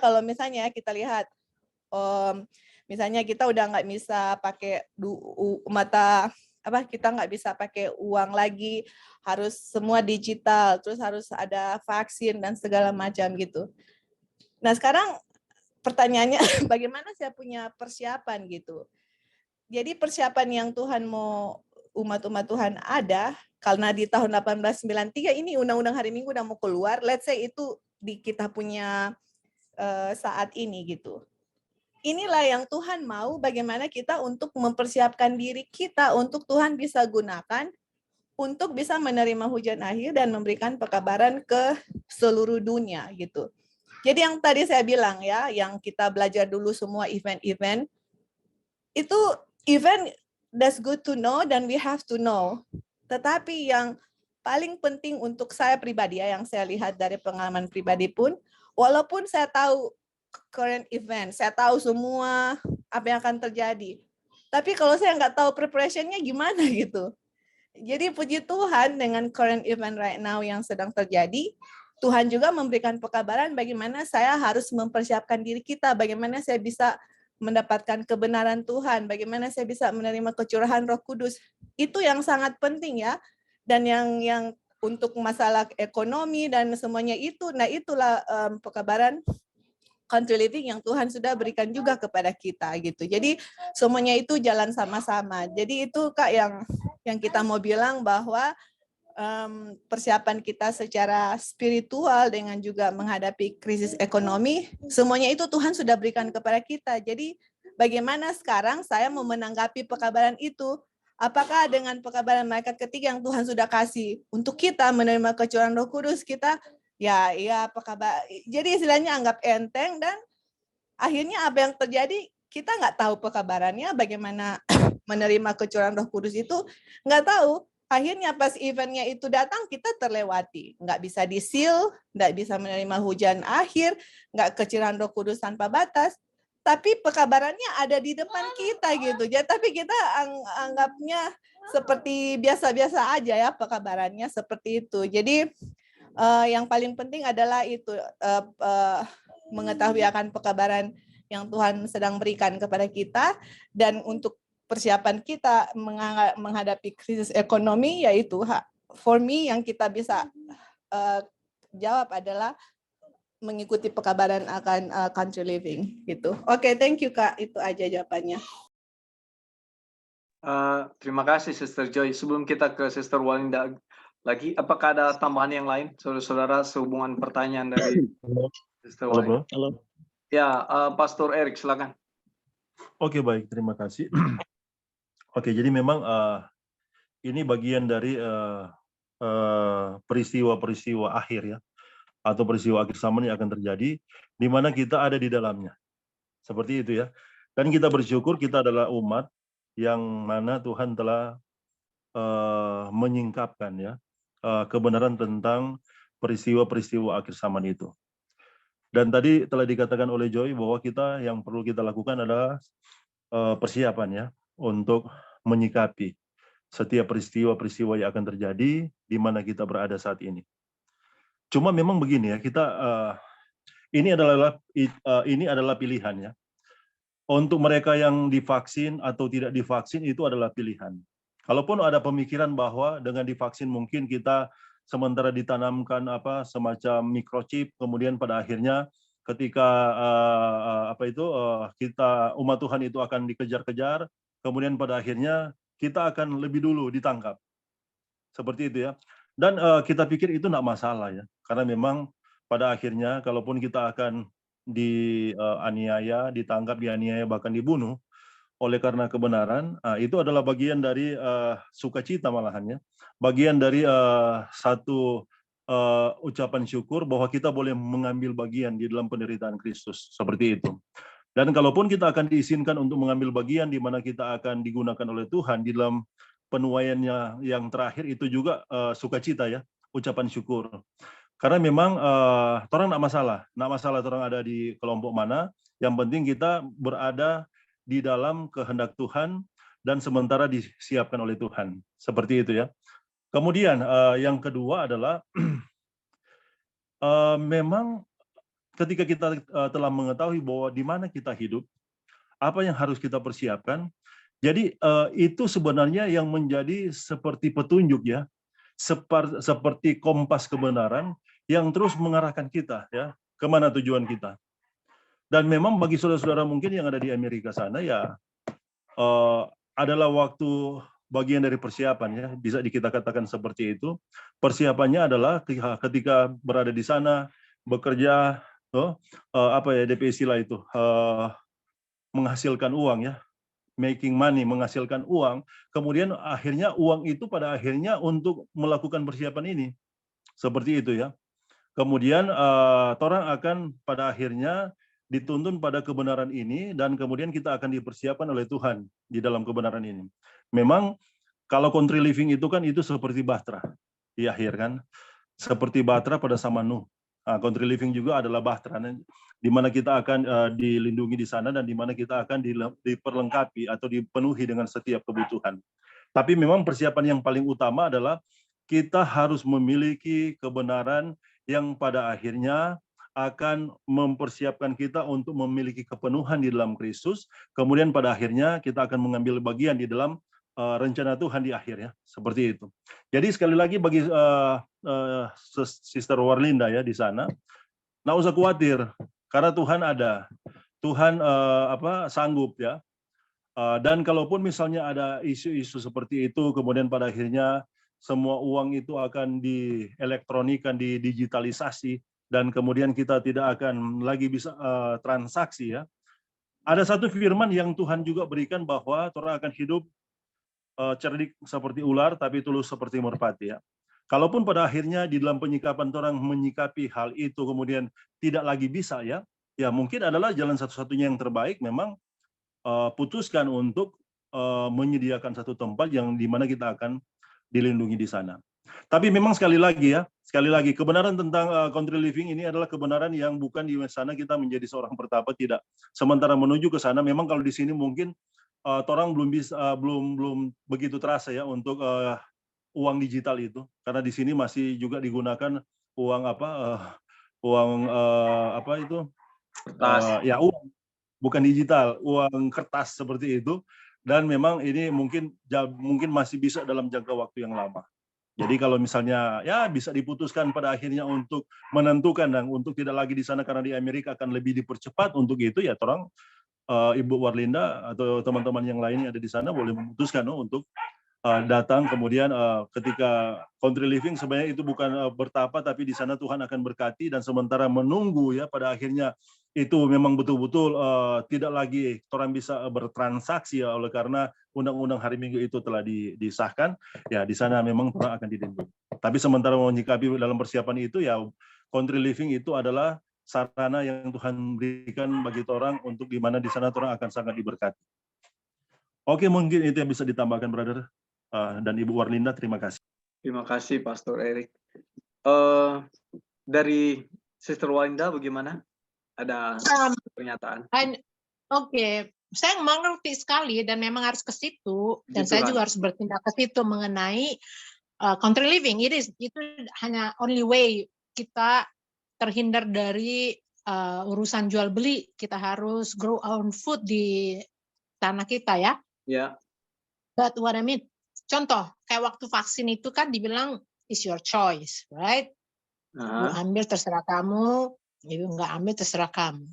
kalau misalnya kita lihat, misalnya kita udah nggak bisa pakai kita nggak bisa pakai uang lagi, harus semua digital, terus harus ada vaksin dan segala macam gitu. Nah sekarang pertanyaannya bagaimana saya punya persiapan gitu. Jadi persiapan yang Tuhan mau umat-umat Tuhan ada, karena di tahun 1893 ini Undang-Undang Hari Minggu udah mau keluar, let's say itu di kita punya saat ini gitu. Inilah yang Tuhan mau, bagaimana kita untuk mempersiapkan diri kita untuk Tuhan bisa gunakan untuk bisa menerima hujan akhir dan memberikan pekabaran ke seluruh dunia gitu. Jadi yang tadi saya bilang ya, yang kita belajar dulu semua event-event, itu event that's good to know dan we have to know. Tetapi yang paling penting untuk saya pribadi ya, yang saya lihat dari pengalaman pribadi pun, walaupun saya tahu current event, saya tahu semua apa yang akan terjadi. Tapi kalau saya nggak tahu preparationnya gimana gitu. Jadi puji Tuhan dengan current event right now yang sedang terjadi, Tuhan juga memberikan pekabaran bagaimana saya harus mempersiapkan diri kita, bagaimana saya bisa mendapatkan kebenaran Tuhan, bagaimana saya bisa menerima kecurahan Roh Kudus. Itu yang sangat penting ya. Dan yang untuk masalah ekonomi dan semuanya itu, nah itulah pekabaran country living yang Tuhan sudah berikan juga kepada kita gitu. Jadi semuanya itu jalan sama-sama. Jadi itu Kak yang kita mau bilang bahwa persiapan kita secara spiritual dengan juga menghadapi krisis ekonomi, semuanya itu Tuhan sudah berikan kepada kita. Jadi bagaimana sekarang saya mau menanggapi pekabaran itu? Apakah dengan pekabaran malaikat ketiga yang Tuhan sudah kasih untuk kita menerima kecurahan Roh Kudus, kita ya apa kabar? Jadi istilahnya anggap enteng dan akhirnya apa yang terjadi kita nggak tahu pekabarannya, bagaimana menerima kecurahan Roh Kudus itu nggak tahu. Akhirnya pas eventnya itu datang kita terlewati, nggak bisa diseal, nggak bisa menerima hujan akhir, nggak kecurahan Roh Kudus tanpa batas. Tapi pekabarannya ada di depan kita gitu. Jadi tapi kita anggapnya seperti biasa-biasa aja ya pekabarannya seperti itu. Jadi yang paling penting adalah itu mengetahui akan pekabaran yang Tuhan sedang berikan kepada kita, dan untuk persiapan kita menghadapi krisis ekonomi yaitu for me yang kita bisa jawab adalah mengikuti pekabaran akan country living gitu. Oke, thank you Kak, itu aja jawabannya. Terima kasih Sister Joy. Sebelum kita ke Sister Walinda lagi, apakah ada tambahan yang lain, saudara-saudara, sehubungan pertanyaan dari Sister Walinda? Halo. Ya, Pastor Eric, silakan. Oke, baik, terima kasih. Oke, jadi memang ini bagian dari peristiwa-peristiwa akhir ya, atau peristiwa akhir zaman yang akan terjadi, di mana kita ada di dalamnya. Seperti itu ya. Dan kita bersyukur kita adalah umat yang mana Tuhan telah menyingkapkan ya kebenaran tentang peristiwa-peristiwa akhir zaman itu. Dan tadi telah dikatakan oleh Joy bahwa kita yang perlu kita lakukan adalah persiapan ya untuk menyikapi setiap peristiwa-peristiwa yang akan terjadi di mana kita berada saat ini. Cuma memang begini ya, kita ini adalah pilihan ya. Untuk mereka yang divaksin atau tidak divaksin itu adalah pilihan. Kalaupun ada pemikiran bahwa dengan divaksin mungkin kita sementara ditanamkan semacam microchip, kemudian pada akhirnya ketika kita umat Tuhan itu akan dikejar-kejar, kemudian pada akhirnya kita akan lebih dulu ditangkap. Seperti itu ya. Dan kita pikir itu tidak masalah ya, karena memang pada akhirnya kalaupun kita akan dianiaya, ditangkap, dianiaya, bahkan dibunuh oleh karena kebenaran, itu adalah bagian dari sukacita malahan ya, bagian dari satu ucapan syukur bahwa kita boleh mengambil bagian di dalam penderitaan Kristus, seperti itu. Dan kalaupun kita akan diizinkan untuk mengambil bagian di mana kita akan digunakan oleh Tuhan di dalam penuaiannya yang terakhir, itu juga sukacita ya, ucapan syukur. Karena memang orang tidak masalah orang ada di kelompok mana, yang penting kita berada di dalam kehendak Tuhan dan sementara disiapkan oleh Tuhan. Seperti itu ya. Kemudian yang kedua adalah memang ketika kita telah mengetahui bahwa di mana kita hidup, apa yang harus kita persiapkan, jadi itu sebenarnya yang menjadi seperti petunjuk ya, seperti kompas kebenaran yang terus mengarahkan kita ya, kemana tujuan kita. Dan memang bagi saudara-saudara mungkin yang ada di Amerika sana ya adalah waktu bagian dari persiapan ya, bisa kita katakan seperti itu. Persiapannya adalah ketika berada di sana bekerja, apa ya DP istilah itu, menghasilkan uang ya, making money, menghasilkan uang. Kemudian akhirnya uang itu pada akhirnya untuk melakukan persiapan ini, seperti itu ya. Kemudian orang akan pada akhirnya dituntun pada kebenaran ini dan kemudian kita akan dipersiapkan oleh Tuhan di dalam kebenaran ini. Memang kalau country living itu kan itu seperti Bahtera di akhir kan, seperti Bahtera pada zaman Nuh. Country living juga adalah Bahtera, di mana kita akan dilindungi di sana dan di mana kita akan diperlengkapi atau dipenuhi dengan setiap kebutuhan. Tapi memang persiapan yang paling utama adalah kita harus memiliki kebenaran yang pada akhirnya akan mempersiapkan kita untuk memiliki kepenuhan di dalam Kristus. Kemudian pada akhirnya kita akan mengambil bagian di dalam rencana Tuhan di akhir ya, seperti itu. Jadi sekali lagi bagi Sister Warlinda ya di sana, nggak usah khawatir karena Tuhan ada, Tuhan sanggup ya. Dan kalaupun misalnya ada isu-isu seperti itu, kemudian pada akhirnya semua uang itu akan dielektronikan, didigitalisasi, dan kemudian kita tidak akan lagi bisa transaksi ya. Ada satu firman yang Tuhan juga berikan bahwa orang akan hidup cerdik seperti ular, tapi tulus seperti merpati ya. Kalaupun pada akhirnya di dalam penyikapan orang menyikapi hal itu kemudian tidak lagi bisa ya, ya mungkin adalah jalan satu-satunya yang terbaik memang putuskan untuk menyediakan satu tempat yang di mana kita akan dilindungi di sana. Tapi memang sekali lagi kebenaran tentang country living ini adalah kebenaran yang bukan di sana kita menjadi seorang pertapa, tidak. Sementara menuju ke sana memang kalau di sini mungkin orang belum begitu terasa ya untuk uang digital itu, karena di sini masih juga digunakan uang kertas ya, uang bukan digital, uang kertas seperti itu. Dan memang ini mungkin masih bisa dalam jangka waktu yang lama. Jadi kalau misalnya ya bisa diputuskan pada akhirnya untuk menentukan dan untuk tidak lagi di sana karena di Amerika akan lebih dipercepat untuk itu ya, orang Ibu Warlinda atau teman-teman yang lain yang ada di sana boleh memutuskan untuk datang. Kemudian ketika country living sebenarnya itu bukan bertapa, tapi di sana Tuhan akan berkati, dan sementara menunggu ya pada akhirnya itu memang betul-betul tidak lagi orang bisa bertransaksi ya, oleh karena undang-undang hari Minggu itu telah disahkan ya, di sana memang orang akan dilindungi. Tapi sementara menyikapi dalam persiapan itu ya, country living itu adalah sarana yang Tuhan berikan bagi orang untuk di mana di sana orang akan sangat diberkati. Oke, mungkin itu yang bisa ditambahkan, brother. Dan Ibu Warlinda, terima kasih. Terima kasih, Pastor Erik. Dari Sister Warlinda, bagaimana? Ada pernyataan? Oke, saya mengerti sekali dan memang harus ke situ, dan saya juga harus bertindak ke situ mengenai country living. Itu hanya only way kita terhindar dari urusan jual beli. Kita harus grow our own food di tanah kita ya. Ya. But what I mean, contoh kayak waktu vaksin itu kan dibilang is your choice, right? Lu ambil terserah kamu, ibu nggak ambil terserah kamu.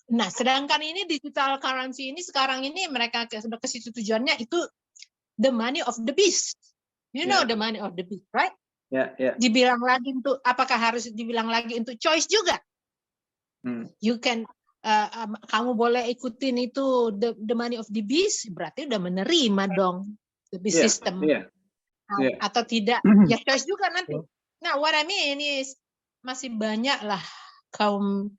Nah, sedangkan ini digital currency ini sekarang ini mereka sudah ke situ tujuannya itu the money of the beast. You know the money of the beast, right? Dibilang lagi untuk apakah harus dibilang lagi untuk choice juga? You can kamu boleh ikutin itu the money of the beast, berarti udah menerima dong the beast system. Atau tidak, ya choice juga nanti. Nah, what I mean is masih banyak lah kaum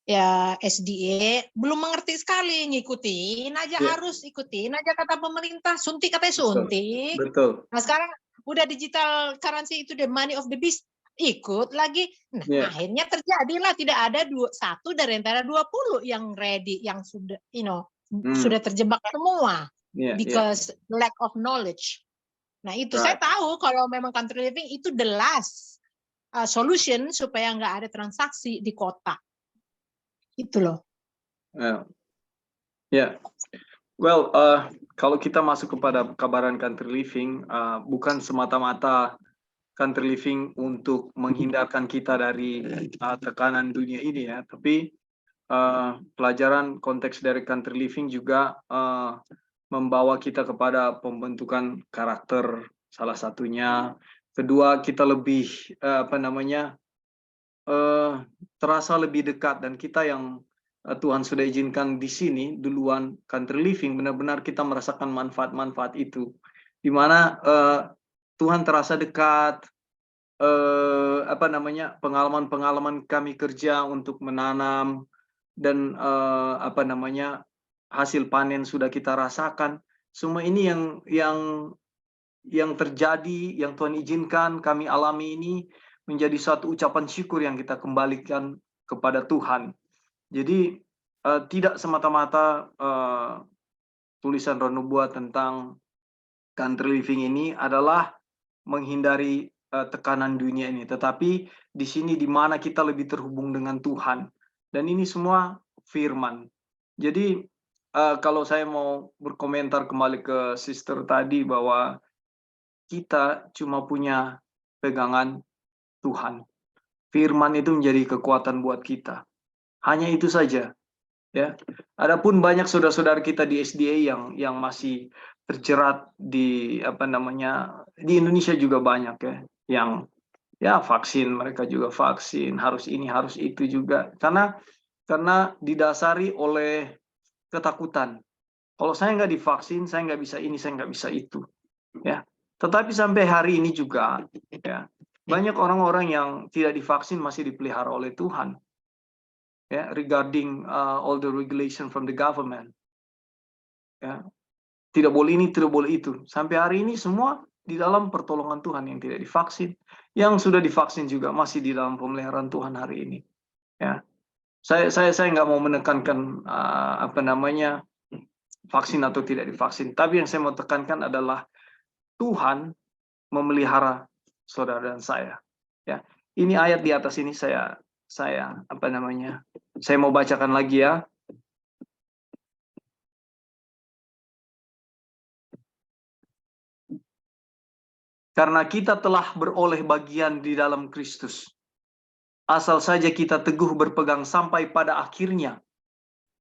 ya SDA belum mengerti sekali, ngikutin aja harus ikutin aja kata pemerintah, suntik katanya suntik. Betul. Nah sekarang udah digital currency itu the money of the beast, ikut lagi. Nah akhirnya terjadilah tidak ada satu dari antara 20 yang ready, yang sudah sudah terjebak semua because lack of knowledge. Nah itu saya tahu kalau memang country living itu the last solution supaya nggak ada transaksi di kota. Itu loh. Well, kalau kita masuk kepada kabaran country living, bukan semata-mata country living untuk menghindarkan kita dari tekanan dunia ini ya, tapi pelajaran konteks dari country living juga membawa kita kepada pembentukan karakter salah satunya. Kedua, kita lebih terasa lebih dekat, dan kita yang Tuhan sudah izinkan di sini duluan country living, benar-benar kita merasakan manfaat-manfaat itu, di mana Tuhan terasa dekat. Pengalaman-pengalaman kami kerja untuk menanam dan hasil panen sudah kita rasakan. Semua ini yang terjadi, yang Tuhan izinkan kami alami ini menjadi suatu ucapan syukur yang kita kembalikan kepada Tuhan. Jadi tidak semata-mata tulisan Roh Nubuat tentang country living ini adalah menghindari tekanan dunia ini, tetapi di sini di mana kita lebih terhubung dengan Tuhan, dan ini semua firman. Jadi kalau saya mau berkomentar kembali ke sister tadi, bahwa kita cuma punya pegangan Tuhan. Firman itu menjadi kekuatan buat kita. Hanya itu saja. Ya, adapun banyak saudara-saudara kita di SDA yang masih terjerat di di Indonesia juga banyak ya, yang ya vaksin, mereka juga vaksin, harus ini harus itu juga, karena didasari oleh ketakutan. Kalau saya nggak divaksin, saya nggak bisa ini, saya nggak bisa itu, ya. Tetapi sampai hari ini juga ya, banyak orang-orang yang tidak divaksin masih dipelihara oleh Tuhan. Ya, regarding all the regulation from the government, ya, tidak boleh ini, tidak boleh itu. Sampai hari ini semua di dalam pertolongan Tuhan. Yang tidak divaksin, yang sudah divaksin juga masih di dalam pemeliharaan Tuhan hari ini. Ya, saya nggak mau menekankan vaksin atau tidak divaksin. Tapi yang saya mau tekankan adalah Tuhan memelihara saudara dan saya. Ya, ini ayat di atas ini saya mau bacakan lagi ya. Karena kita telah beroleh bagian di dalam Kristus, asal saja kita teguh berpegang sampai pada akhirnya,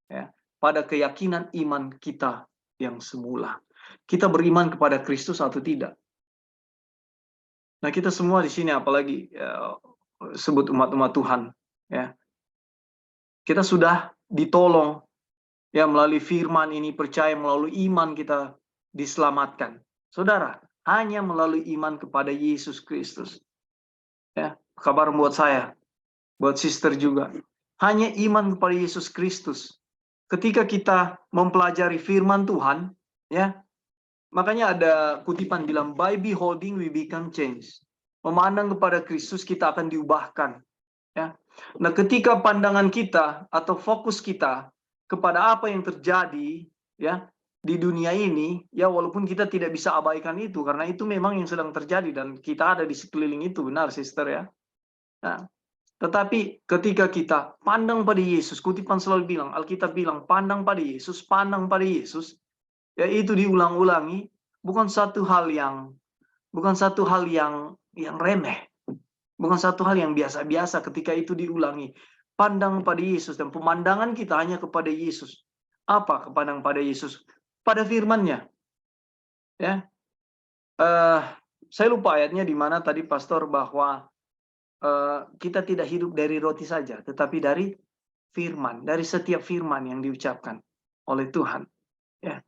ya, pada keyakinan iman kita yang semula. Kita beriman kepada Kristus atau tidak? Nah, kita semua di sini, apalagi sebut umat-umat Tuhan, ya, kita sudah ditolong ya melalui firman ini, percaya melalui iman kita diselamatkan. Saudara, hanya melalui iman kepada Yesus Kristus. Ya, kabar buat saya, buat sister juga. Hanya iman kepada Yesus Kristus. Ketika kita mempelajari firman Tuhan, ya, makanya ada kutipan bilang, by beholding we become changed. Memandang kepada Kristus kita akan diubahkan. Ya. Nah, ketika pandangan kita atau fokus kita kepada apa yang terjadi ya di dunia ini, ya walaupun kita tidak bisa abaikan itu, karena itu memang yang sedang terjadi dan kita ada di sekeliling itu, benar sister ya. Nah, tetapi ketika kita pandang pada Yesus, kutipan selalu bilang, Alkitab bilang, pandang pada Yesus, ya itu diulang-ulangi, bukan satu hal yang remeh. Bukan satu hal yang biasa-biasa ketika itu diulangi. Pandang pada Yesus, dan pemandangan kita hanya kepada Yesus. Apa kepandang pada Yesus? Pada firman-Nya. Ya. Saya lupa ayatnya di mana tadi pastor, bahwa kita tidak hidup dari roti saja, tetapi dari firman, dari setiap firman yang diucapkan oleh Tuhan. Ya.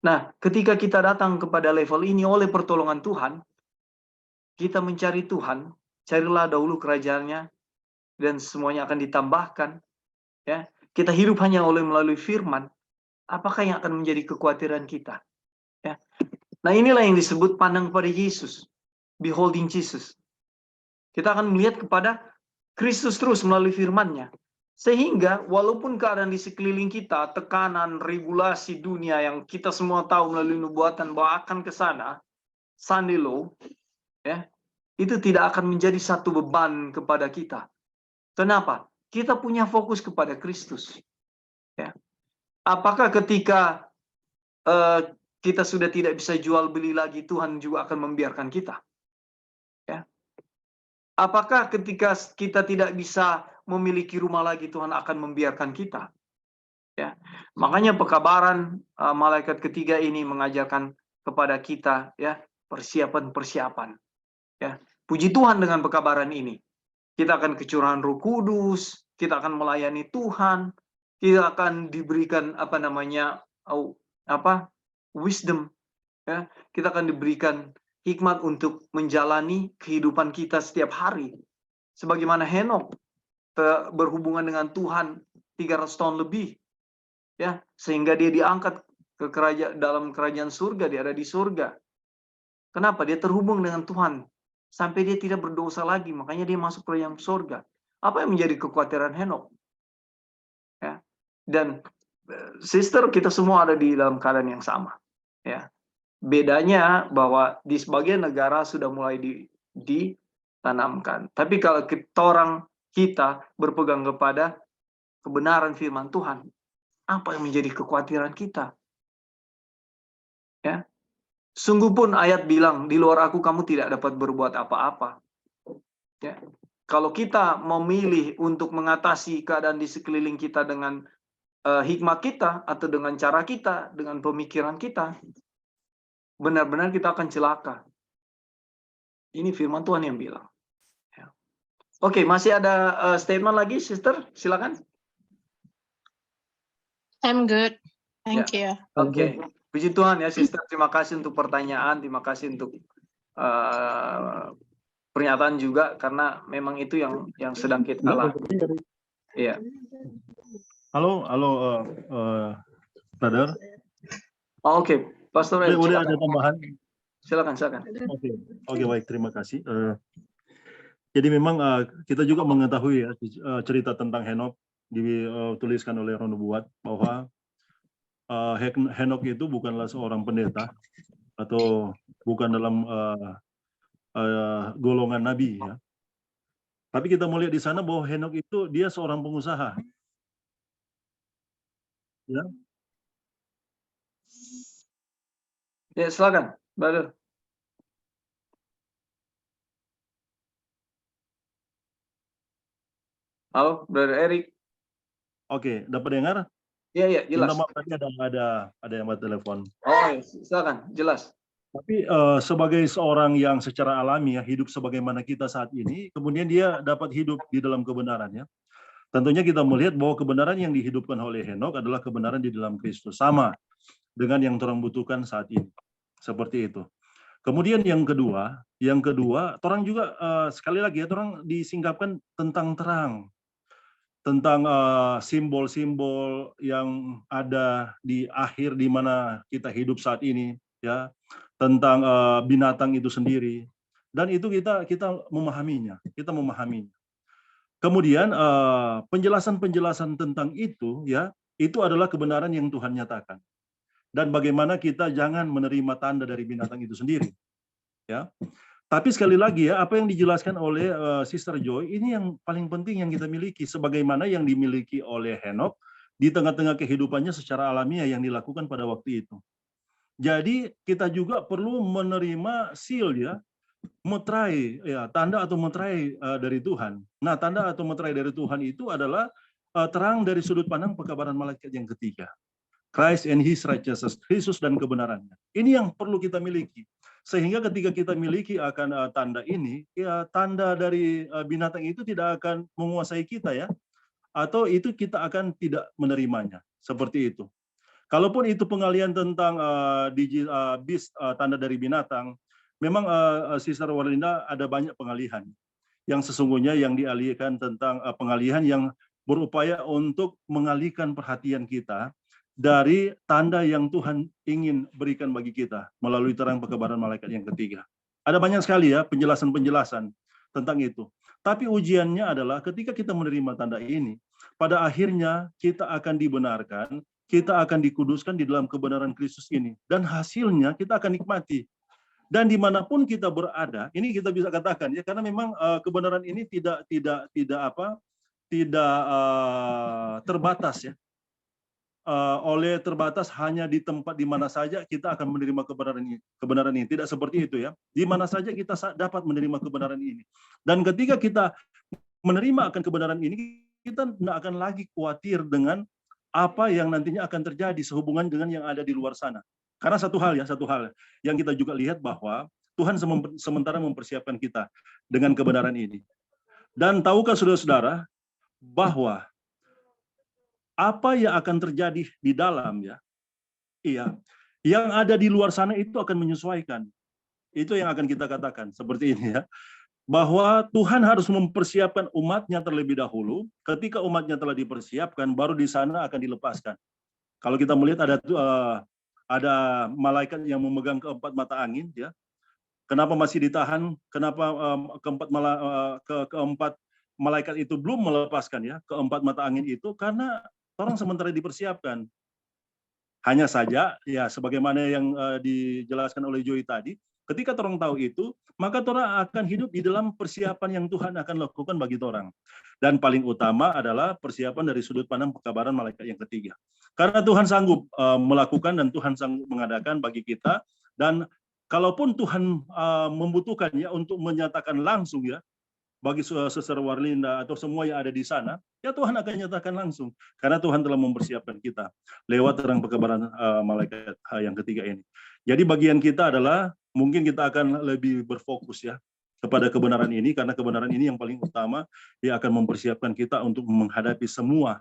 Nah, ketika kita datang kepada level ini oleh pertolongan Tuhan, kita mencari Tuhan. Carilah dahulu kerajaan-Nya dan semuanya akan ditambahkan. Ya, kita hidup hanya melalui firman. Apakah yang akan menjadi kekhawatiran kita? Ya. Nah, inilah yang disebut pandang pada Yesus, beholding Jesus. Kita akan melihat kepada Kristus terus melalui firman-Nya. Sehingga walaupun keadaan di sekeliling kita, tekanan, regulasi dunia yang kita semua tahu melalui nubuatan bahwa akan ke sana, Sunday law, ya, itu tidak akan menjadi satu beban kepada kita. Kenapa? Kita punya fokus kepada Kristus. Ya. Apakah ketika kita sudah tidak bisa jual beli lagi, Tuhan juga akan membiarkan kita? Ya. Apakah ketika kita tidak bisa memiliki rumah lagi, Tuhan akan membiarkan kita. Ya, makanya pekabaran malaikat ketiga ini mengajarkan kepada kita, ya, persiapan-persiapan. Ya, puji Tuhan dengan pekabaran ini. Kita akan kecurahan Roh Kudus, kita akan melayani Tuhan, kita akan diberikan wisdom, ya, kita akan diberikan hikmat untuk menjalani kehidupan kita setiap hari. Sebagaimana Henok berhubungan dengan Tuhan 300 tahun lebih, ya, sehingga dia diangkat ke dalam kerajaan surga, dia ada di surga. Kenapa? Dia terhubung dengan Tuhan sampai dia tidak berdosa lagi, makanya dia masuk ke yang surga. Apa yang menjadi kekhawatiran Henok? Ya. Dan sister, kita semua ada di dalam keadaan yang sama. Ya. Bedanya bahwa di sebagian negara sudah mulai ditanamkan. Tapi kalau kita berpegang kepada kebenaran firman Tuhan, apa yang menjadi kekhawatiran kita? Ya. Sungguh pun ayat bilang, di luar aku kamu tidak dapat berbuat apa-apa. Ya. Kalau kita memilih untuk mengatasi keadaan di sekeliling kita dengan hikmat kita, atau dengan cara kita, dengan pemikiran kita, benar-benar kita akan celaka. Ini firman Tuhan yang bilang. Ya. Oke, masih ada statement lagi, sister? Silakan. I'm good. Thank you. Oke. Puji Tuhan ya, sister. Terima kasih untuk pertanyaan, terima kasih untuk pernyataan juga, karena memang itu yang sedang kita lakukan. Iya. Halo, brother. Oke, Pastor Ed, Udah ada tambahan? silakan. Oke, baik, terima kasih. Jadi memang kita juga mengetahui ya cerita tentang Henok dituliskan oleh Roh Nubuat, bahwa Henok itu bukanlah seorang pendeta atau bukan dalam golongan nabi, ya. Tapi kita melihat di sana bahwa Henok itu dia seorang pengusaha. Ya. Ya, silakan, brother. Halo, brother Eric. Oke, dapat dengar? Iya, jelas. Maaf, tadi ada yang buat telepon. Oh, ya, silakan, jelas. Tapi sebagai seorang yang secara alami ya hidup sebagaimana kita saat ini, kemudian dia dapat hidup di dalam kebenaran, ya. Tentunya kita melihat bahwa kebenaran yang dihidupkan oleh Henok adalah kebenaran di dalam Kristus, sama dengan yang orang butuhkan saat ini. Seperti itu. Kemudian yang kedua, orang juga sekali lagi ya, orang disingkapkan tentang terang, tentang simbol-simbol yang ada di akhir di mana kita hidup saat ini, ya, tentang binatang itu sendiri, dan itu kita memahaminya, Kemudian penjelasan tentang itu, ya, itu adalah kebenaran yang Tuhan nyatakan. Dan bagaimana kita jangan menerima tanda dari binatang itu sendiri, ya. Tapi sekali lagi ya, apa yang dijelaskan oleh Sister Joy ini yang paling penting yang kita miliki, sebagaimana yang dimiliki oleh Henok di tengah-tengah kehidupannya secara alamiah yang dilakukan pada waktu itu. Jadi kita juga perlu menerima seal, ya, meterai, ya, tanda atau meterai dari Tuhan. Nah, tanda atau meterai dari Tuhan itu adalah terang dari sudut pandang pekabaran malaikat yang ketiga. Christ and His righteousness, Kristus dan kebenarannya. Ini yang perlu kita miliki. Sehingga ketika kita miliki akan tanda ini, ya, tanda dari binatang itu tidak akan menguasai kita, ya, atau itu kita akan tidak menerimanya. Seperti itu. Kalaupun itu pengalihan tentang beast, tanda dari binatang, memang Sister Warlinda ada banyak pengalihan. Yang sesungguhnya yang dialihkan tentang pengalihan yang berupaya untuk mengalihkan perhatian kita dari tanda yang Tuhan ingin berikan bagi kita melalui terang pekabaran malaikat yang ketiga. Ada banyak sekali ya penjelasan-penjelasan tentang itu. Tapi ujiannya adalah ketika kita menerima tanda ini, pada akhirnya kita akan dibenarkan, kita akan dikuduskan di dalam kebenaran Kristus ini. Dan hasilnya kita akan nikmati. Dan dimanapun kita berada, ini kita bisa katakan ya, karena memang kebenaran ini tidak terbatas, ya. Oleh terbatas hanya di tempat di mana saja kita akan menerima kebenaran ini. Tidak seperti itu, ya. Di mana saja kita dapat menerima kebenaran ini. Dan ketika kita menerima akan kebenaran ini, kita tidak akan lagi khawatir dengan apa yang nantinya akan terjadi sehubungan dengan yang ada di luar sana. Karena satu hal yang kita juga lihat bahwa Tuhan sementara mempersiapkan kita dengan kebenaran ini. Dan tahukah saudara-saudara bahwa apa yang akan terjadi di dalam yang ada di luar sana itu akan menyesuaikan. Itu yang akan kita katakan seperti ini ya. Bahwa Tuhan harus mempersiapkan umatnya terlebih dahulu. Ketika umatnya telah dipersiapkan, baru di sana akan dilepaskan. Kalau kita melihat ada malaikat yang memegang keempat mata angin, ya. Kenapa masih ditahan? Kenapa keempat malaikat itu belum melepaskan ya keempat mata angin itu? Karena orang sementara dipersiapkan. Hanya saja, ya sebagaimana yang dijelaskan oleh Joy tadi, ketika orang tahu itu, maka orang akan hidup di dalam persiapan yang Tuhan akan lakukan bagi orang. Dan paling utama adalah persiapan dari sudut pandang pekabaran malaikat yang ketiga. Karena Tuhan sanggup melakukan dan Tuhan sanggup mengadakan bagi kita. Dan kalaupun Tuhan membutuhkan ya untuk menyatakan langsung ya bagi Suster Warlinda atau semua yang ada di sana, ya Tuhan akan nyatakan langsung. Karena Tuhan telah mempersiapkan kita lewat terang pekabaran malaikat yang ketiga ini. Jadi bagian kita adalah mungkin kita akan lebih berfokus ya kepada kebenaran ini, karena kebenaran ini yang paling utama, dia akan mempersiapkan kita untuk menghadapi semua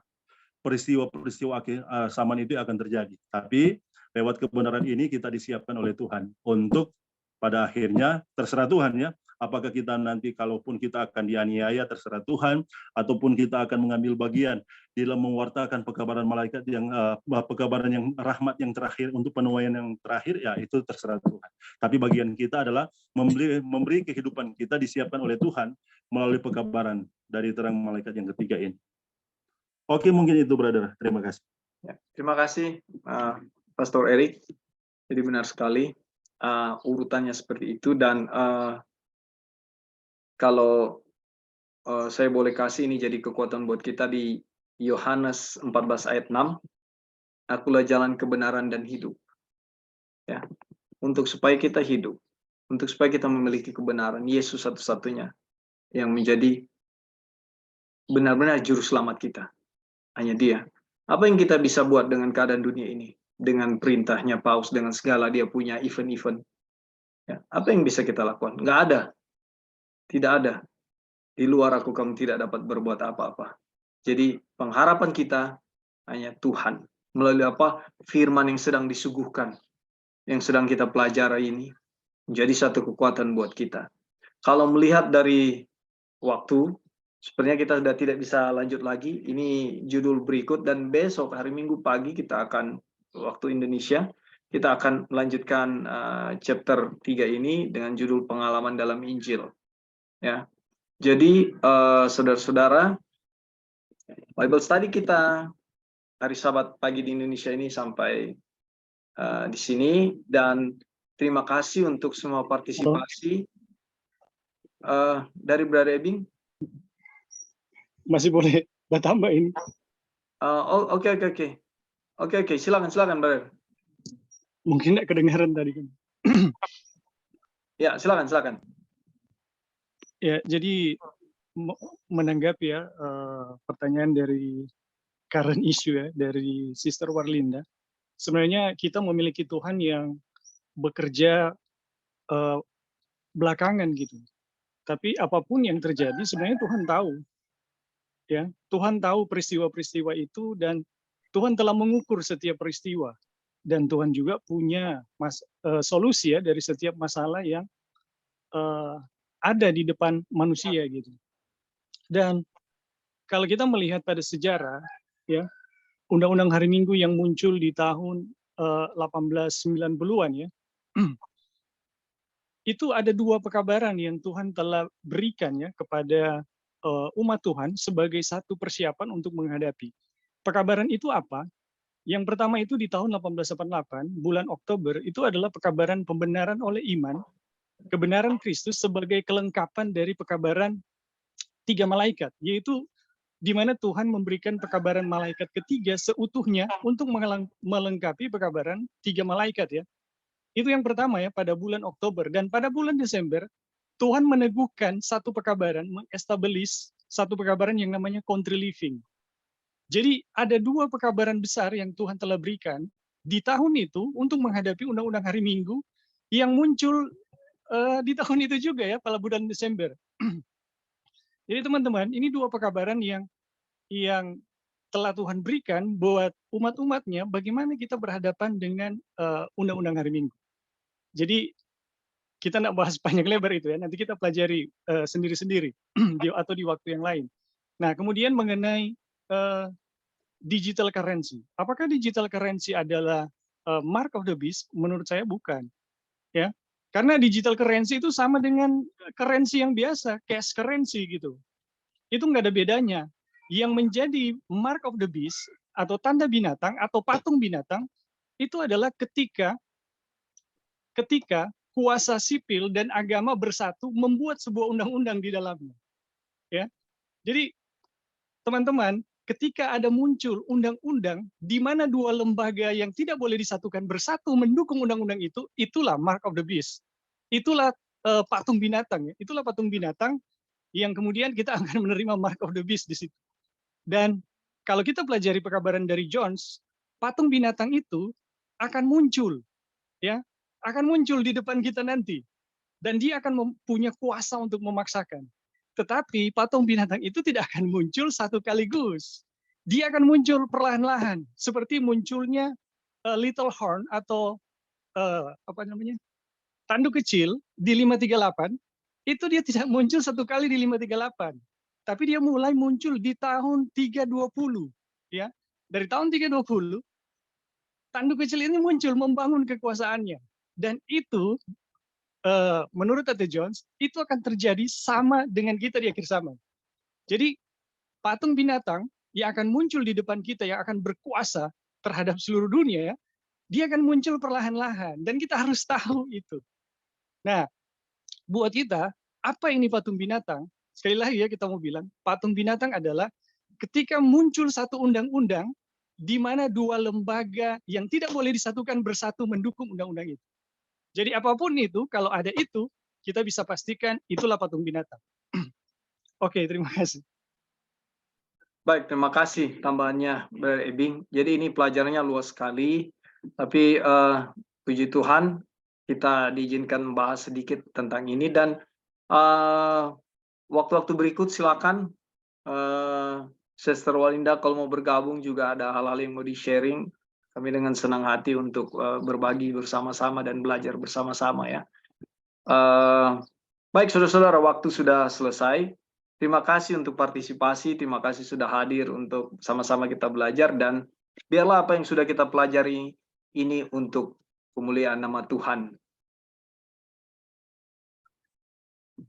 peristiwa-peristiwa akhir zaman itu akan terjadi. Tapi lewat kebenaran ini kita disiapkan oleh Tuhan untuk pada akhirnya terserah Tuhan ya. Apakah kita nanti kalaupun kita akan dianiaya terserah Tuhan, ataupun kita akan mengambil bagian di dalam mewartakan pekabaran malaikat yang pekabaran yang rahmat yang terakhir untuk penuaian yang terakhir, ya itu terserah Tuhan. Tapi bagian kita adalah memberi kehidupan kita disiapkan oleh Tuhan melalui pekabaran dari terang malaikat yang ketiga ini. Oke, mungkin itu brother. Terima kasih. Ya, terima kasih Pastor Erik. Jadi benar sekali urutannya seperti itu, dan kalau saya boleh kasih ini jadi kekuatan buat kita di Yohanes 14 ayat 6. Akulah jalan kebenaran dan hidup. Ya. Untuk supaya kita hidup, untuk supaya kita memiliki kebenaran, Yesus satu-satunya yang menjadi benar-benar juru selamat kita. Hanya Dia. Apa yang kita bisa buat dengan keadaan dunia ini? Dengan perintahnya Paus, dengan segala dia punya event-event. Ya. Apa yang bisa kita lakukan? Nggak ada. Tidak ada. Di luar aku kamu tidak dapat berbuat apa-apa. Jadi pengharapan kita hanya Tuhan. Melalui apa? Firman yang sedang disuguhkan. Yang sedang kita pelajari ini. Menjadi satu kekuatan buat kita. Kalau melihat dari waktu, sepertinya kita sudah tidak bisa lanjut lagi. Ini judul berikut, dan besok hari Minggu pagi kita akan, waktu Indonesia, kita akan melanjutkan chapter 3 ini dengan judul pengalaman dalam Injil. Ya. Jadi saudara-saudara, Bible study kita hari Sabat pagi di Indonesia ini sampai di sini, dan terima kasih untuk semua partisipasi dari Brother Ebing. Masih boleh bertambah ini? Oke, silakan Brother. Mungkin tidak kedengaran tadi kan. Ya, silakan. Ya, jadi menanggapi ya pertanyaan dari current issue ya dari Sister Warlinda. Sebenarnya kita memiliki Tuhan yang bekerja belakangan gitu. Tapi apapun yang terjadi sebenarnya Tuhan tahu. Ya, Tuhan tahu peristiwa-peristiwa itu, dan Tuhan telah mengukur setiap peristiwa, dan Tuhan juga punya solusi ya dari setiap masalah yang ada di depan manusia gitu. Dan kalau kita melihat pada sejarah ya, Undang-Undang Hari Minggu yang muncul di tahun 1890-an ya, itu ada dua pekabaran yang Tuhan telah berikan ya kepada umat Tuhan sebagai satu persiapan untuk menghadapi. Pekabaran itu apa? Yang pertama itu di tahun 1888, bulan Oktober, itu adalah pekabaran pembenaran oleh iman, kebenaran Kristus sebagai kelengkapan dari pekabaran 3 malaikat, yaitu di mana Tuhan memberikan pekabaran malaikat ketiga seutuhnya untuk melengkapi pekabaran 3 malaikat ya. Itu yang pertama ya, pada bulan Oktober. Dan pada bulan Desember, Tuhan meneguhkan satu pekabaran, mengestablish satu pekabaran yang namanya country living. Jadi ada dua pekabaran besar yang Tuhan telah berikan di tahun itu untuk menghadapi undang-undang hari Minggu yang muncul di tahun itu juga ya, pada bulan Desember. Jadi teman-teman, ini dua pekabaran yang telah Tuhan berikan buat umat-umatnya bagaimana kita berhadapan dengan undang-undang hari Minggu. Jadi kita nggak bahas panjang lebar itu ya, nanti kita pelajari sendiri-sendiri atau di waktu yang lain. Nah, kemudian mengenai digital currency. Apakah digital currency adalah mark of the beast? Menurut saya bukan. Ya, karena digital currency itu sama dengan currency yang biasa, cash currency gitu. Itu nggak ada bedanya. Yang menjadi mark of the beast atau tanda binatang atau patung binatang itu adalah ketika kuasa sipil dan agama bersatu membuat sebuah undang-undang di dalamnya. Ya, jadi teman-teman, ketika ada muncul undang-undang di mana dua lembaga yang tidak boleh disatukan bersatu mendukung undang-undang itu, itulah mark of the beast. Itulah patung binatang. Ya. Itulah patung binatang yang kemudian kita akan menerima mark of the beast di situ. Dan kalau kita pelajari pekabaran dari Jones, patung binatang itu akan muncul, ya, akan muncul di depan kita nanti, dan dia akan mempunyai kuasa untuk memaksakan. Tetapi patung binatang itu tidak akan muncul satu kaligus. Dia akan muncul perlahan-lahan, seperti munculnya little horn atau tanduk kecil di 538. Itu dia tidak muncul satu kali di 538, tapi dia mulai muncul di tahun 320. Ya, dari tahun 320 tanduk kecil ini muncul membangun kekuasaannya, dan itu menurut Dr. Jones, itu akan terjadi sama dengan kita di akhir zaman. Jadi, patung binatang yang akan muncul di depan kita, yang akan berkuasa terhadap seluruh dunia, ya, dia akan muncul perlahan-lahan, dan kita harus tahu itu. Nah, buat kita, apa ini patung binatang? Sekali lagi ya, kita mau bilang, patung binatang adalah ketika muncul satu undang-undang, di mana dua lembaga yang tidak boleh disatukan bersatu mendukung undang-undang itu. Jadi apapun itu, kalau ada itu, kita bisa pastikan itulah patung binatang. Oke, terima kasih. Baik, terima kasih tambahannya, Brother Ebing. Jadi ini pelajarannya luas sekali, tapi puji Tuhan kita diizinkan bahas sedikit tentang ini, dan waktu-waktu berikut silakan Sister Walinda kalau mau bergabung juga ada hal-hal yang mau di-sharing. Kami dengan senang hati untuk berbagi bersama-sama dan belajar bersama-sama ya. Baik saudara-saudara, waktu sudah selesai. Terima kasih untuk partisipasi, terima kasih sudah hadir untuk sama-sama kita belajar, dan biarlah apa yang sudah kita pelajari ini untuk kemuliaan nama Tuhan.